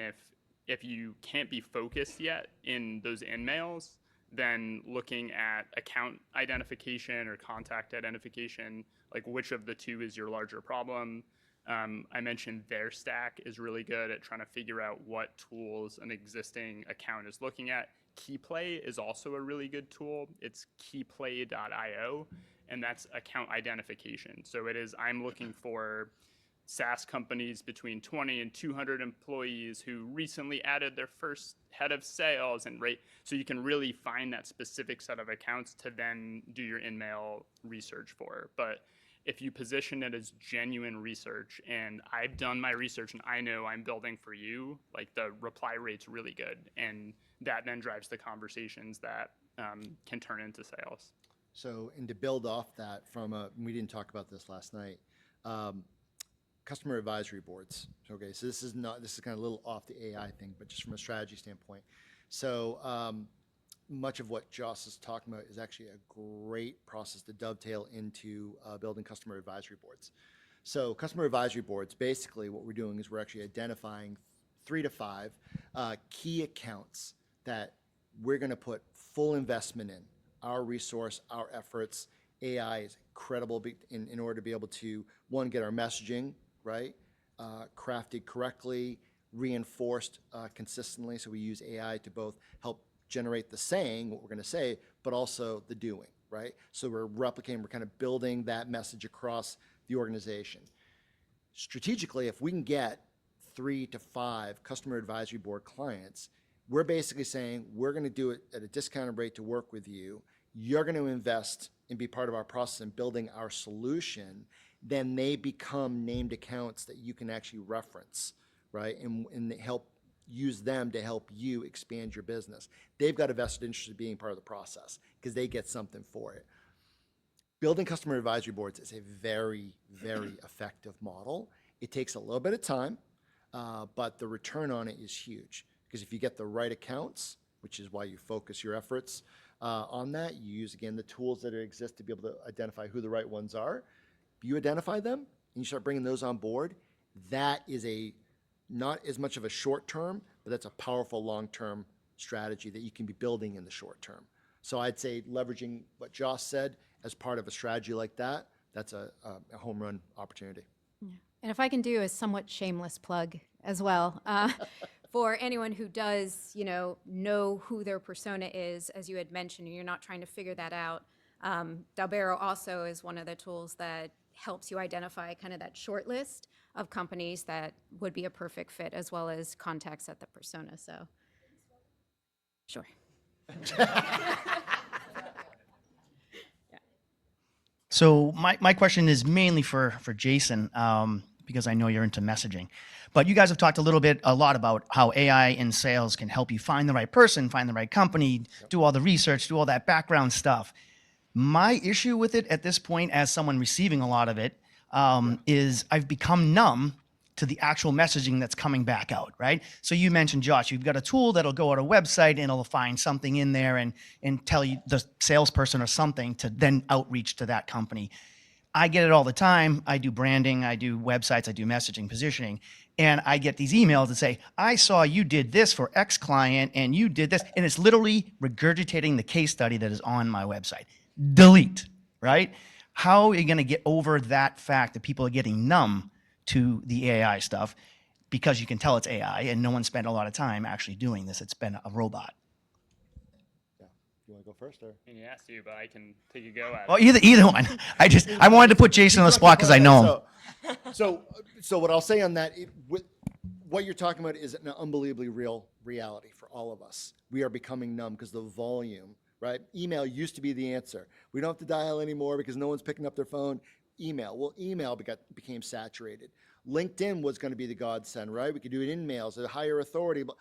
if you can't be focused yet in those in-mails, then looking at account identification or contact identification, like which of the two is your larger problem. I mentioned their stack is really good at trying to figure out what tools an existing account is looking at. KeyPlay is also a really good tool. It's keyplay.io, and that's account identification. So it is, I'm looking for SaaS companies between 20 and 200 employees who recently added their first head of sales, and so you can really find that specific set of accounts to then do your in-mail research for. But if you position it as genuine research, and I've done my research and I know I'm building for you, like the reply rate's really good, and that then drives the conversations that can turn into sales. So, and to build off that we didn't talk about this last night, customer advisory boards. Okay, so this is kind of a little off the AI thing, but just from a strategy standpoint. So much of what Joss is talking about is actually a great process to dovetail into building customer advisory boards. So customer advisory boards, basically what we're doing is we're actually identifying 3 to 5 key accounts that we're going to put full investment in. Our resource, our efforts. AI is incredible in order to be able to, one, get our messaging right, crafted correctly, reinforced consistently. So we use AI to both help generate the saying, what we're going to say, but also the doing, right? So we're replicating, we're kind of building that message across the organization. Strategically, if we can get 3 to 5 customer advisory board clients, we're basically saying we're going to do it at a discounted rate to work with you. You're going to invest and be part of our process in building our solution. Then they become named accounts that you can actually reference, right? And help use them to help you expand your business. They've got a vested interest in being part of the process because they get something for it. Building customer advisory boards is a very, very effective model. It takes a little bit of time, but the return on it is huge. Because if you get the right accounts, which is why you focus your efforts on that, you use, again, the tools that exist to be able to identify who the right ones are. You identify them, and you start bringing those on board. That is not as much of a short term, but that's a powerful long-term strategy that you can be building in the short term. So I'd say leveraging what Joss said as part of a strategy like that, that's a home run opportunity. Yeah. And if I can do a somewhat shameless plug as well, for anyone who does, know who their persona is, as you had mentioned, and you're not trying to figure that out, Dalbero also is one of the tools that helps you identify kind of that short list of companies that would be a perfect fit, as well as contacts at the persona. So, sure. So my question is mainly for Jason, because I know you're into messaging. But you guys have talked a lot about how AI in sales can help you find the right person, find the right company, do all the research, do all that background stuff. My issue with it at this point, as someone receiving a lot of it, is I've become numb to the actual messaging that's coming back out, right? So you mentioned, Josh, you've got a tool that'll go on a website and it'll find something in there and tell you, the salesperson or something, to then outreach to that company. I get it all the time. I do branding, I do websites, I do messaging, positioning, and I get these emails that say, I saw you did this for X client and you did this, and it's literally regurgitating the case study that is on my website. Delete, right? How are you going to get over that fact that people are getting numb to the AI stuff because you can tell it's AI and no one spent a lot of time actually doing this? It's been a robot. Yeah. You want to go first, or? And you asked you, but I can take a go at Well, it. either one. I wanted to put Jason on the spot because I know him. So what I'll say on that, what you're talking about is an unbelievably real reality for all of us. We are becoming numb because the volume, right? Email used to be the answer. We don't have to dial anymore because no one's picking up their phone. Email. Well, email became saturated. LinkedIn was going to be the godsend, right? We could do it in mails at a higher authority. But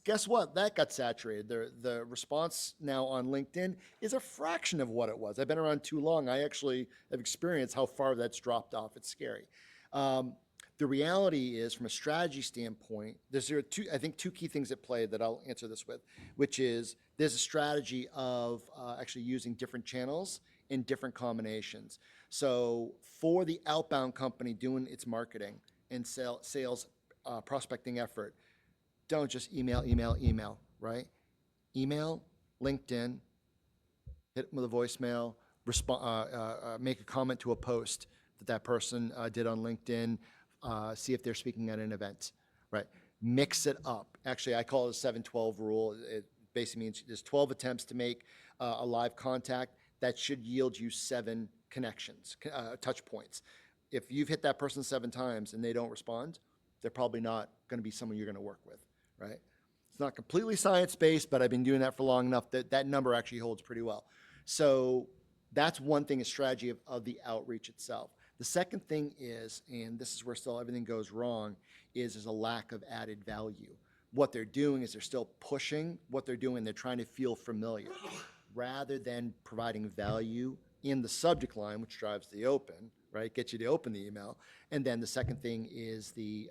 guess what? That got saturated. The response now on LinkedIn is a fraction of what it was. I've been around too long. I actually have experienced how far that's dropped off. It's scary. The reality is, from a strategy standpoint, there's two key things at play that I'll answer this with, which is there's a strategy of actually using different channels in different combinations. So for the outbound company doing its marketing and sales prospecting effort, don't just email, right? Email, LinkedIn, hit them with a voicemail, make a comment to a post that person did on LinkedIn, see if they're speaking at an event, right? Mix it up. Actually, I call it a 7-12 rule. It basically means there's 12 attempts to make a live contact. That should yield you 7 connections, touch points. If you've hit that person 7 times and they don't respond, they're probably not going to be someone you're going to work with, right? It's not completely science-based, but I've been doing that for long enough that that number actually holds pretty well. So that's one thing, a strategy of the outreach itself. The second thing is, and this is where still everything goes wrong, is a lack of added value. What they're doing is they're still pushing what they're doing. They're trying to feel familiar rather than providing value in the subject line, which drives the open, right? Gets you to open the email. And then the second thing is the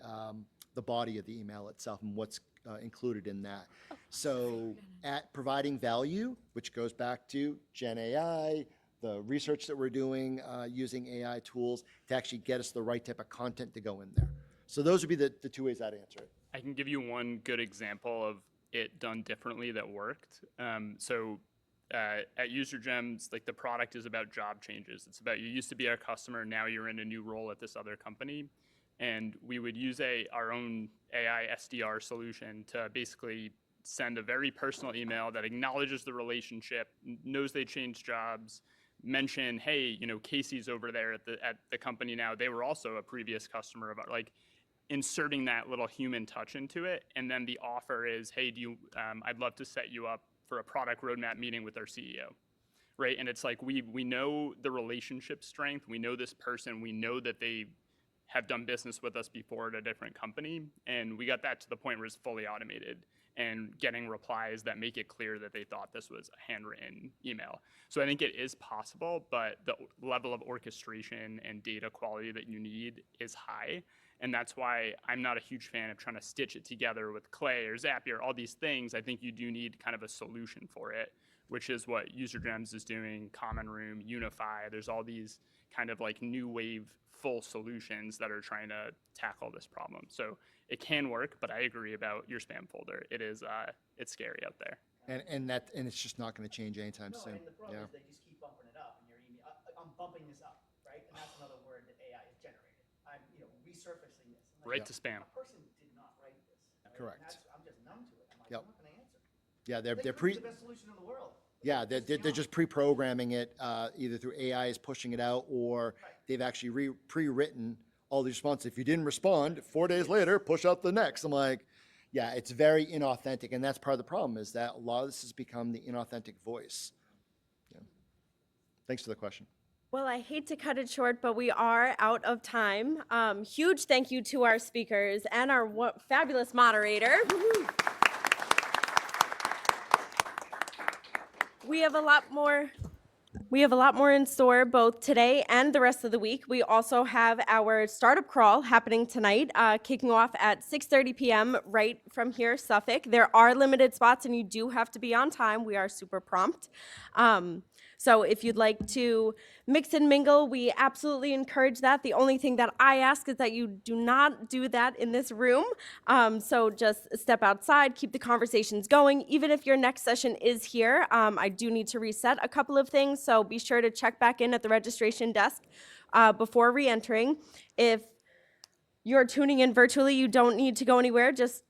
body of the email itself and what's included in that. So at providing value, which goes back to Gen AI, the research that we're doing using AI tools to actually get us the right type of content to go in there. So those would be the 2 ways I'd answer it. I can give you one good example of it done differently that worked. At UserGems, like the product is about job changes. It's about you used to be our customer, now you're in a new role at this other company. And we would use our own AI SDR solution to basically send a very personal email that acknowledges the relationship, knows they changed jobs, mention, hey, Casey's over there at the company now. They were also a previous customer of ours. Like inserting that little human touch into it. And then the offer is, hey, I'd love to set you up for a product roadmap meeting with our CEO, right? And it's like we know the relationship strength. We know this person. We know that they have done business with us before at a different company. And we got that to the point where it's fully automated and getting replies that make it clear that they thought this was a handwritten email. So I think it is possible, but the level of orchestration and data quality that you need is high. And that's why I'm not a huge fan of trying to stitch it together with Clay or Zapier, all these things. I think you do need kind of a solution for it, which is what UserGems is doing, Common Room, Unify. There's all these kind of like new wave full solutions that are trying to tackle this problem. So it can work, but I agree about your spam folder. It is, it's scary out there. And it's just not going to change anytime soon. And the problem is they just keep bumping it up in your email. I'm bumping this up, right? And that's another word that AI is generated. I'm resurfacing this. Right to spam. A person did not write this. Right? Correct. I'm just numb to it. I'm like, Yep. I'm not going to answer. Yeah, they're They pre. the best solution in the world. Yeah, they're just pre-programming it either through AI is pushing it out or they've actually pre-written all the responses. If you didn't respond, 4 days later, push out the next. I'm like, yeah, it's very inauthentic, and that's part of the problem is that a lot of this has become the inauthentic voice. Yeah. Thanks for the question. Well, I hate to cut it short, but we are out of time. Huge thank you to our speakers and our fabulous moderator. We have a lot more in store both today and the rest of the week. We also have our startup crawl happening tonight, kicking off at 6:30 p.m. right from here, Suffolk. There are limited spots and you do have to be on time. We are super prompt. So if you'd like to mix and mingle, we absolutely encourage that. The only thing that I ask is that you do not do that in this room. So just step outside, keep the conversations going. Even if your next session is here, I do need to reset a couple of things. So be sure to check back in at the registration desk before re-entering. If you're tuning in virtually, you don't need to go anywhere. Just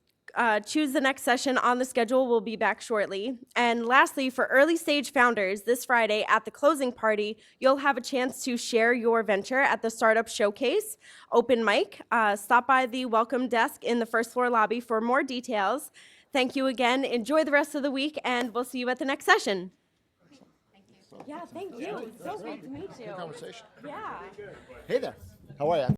choose the next session on the schedule. We'll be back shortly. And lastly, for early stage founders, this Friday at the closing party, you'll have a chance to share your venture at the Startup Showcase open mic. Stop by the welcome desk in the first floor lobby for more details. Thank you again. Enjoy the rest of the week, and we'll see you at the next session. Yeah, thank you. So great to meet you. Good conversation. Yeah. Hey there. How are you?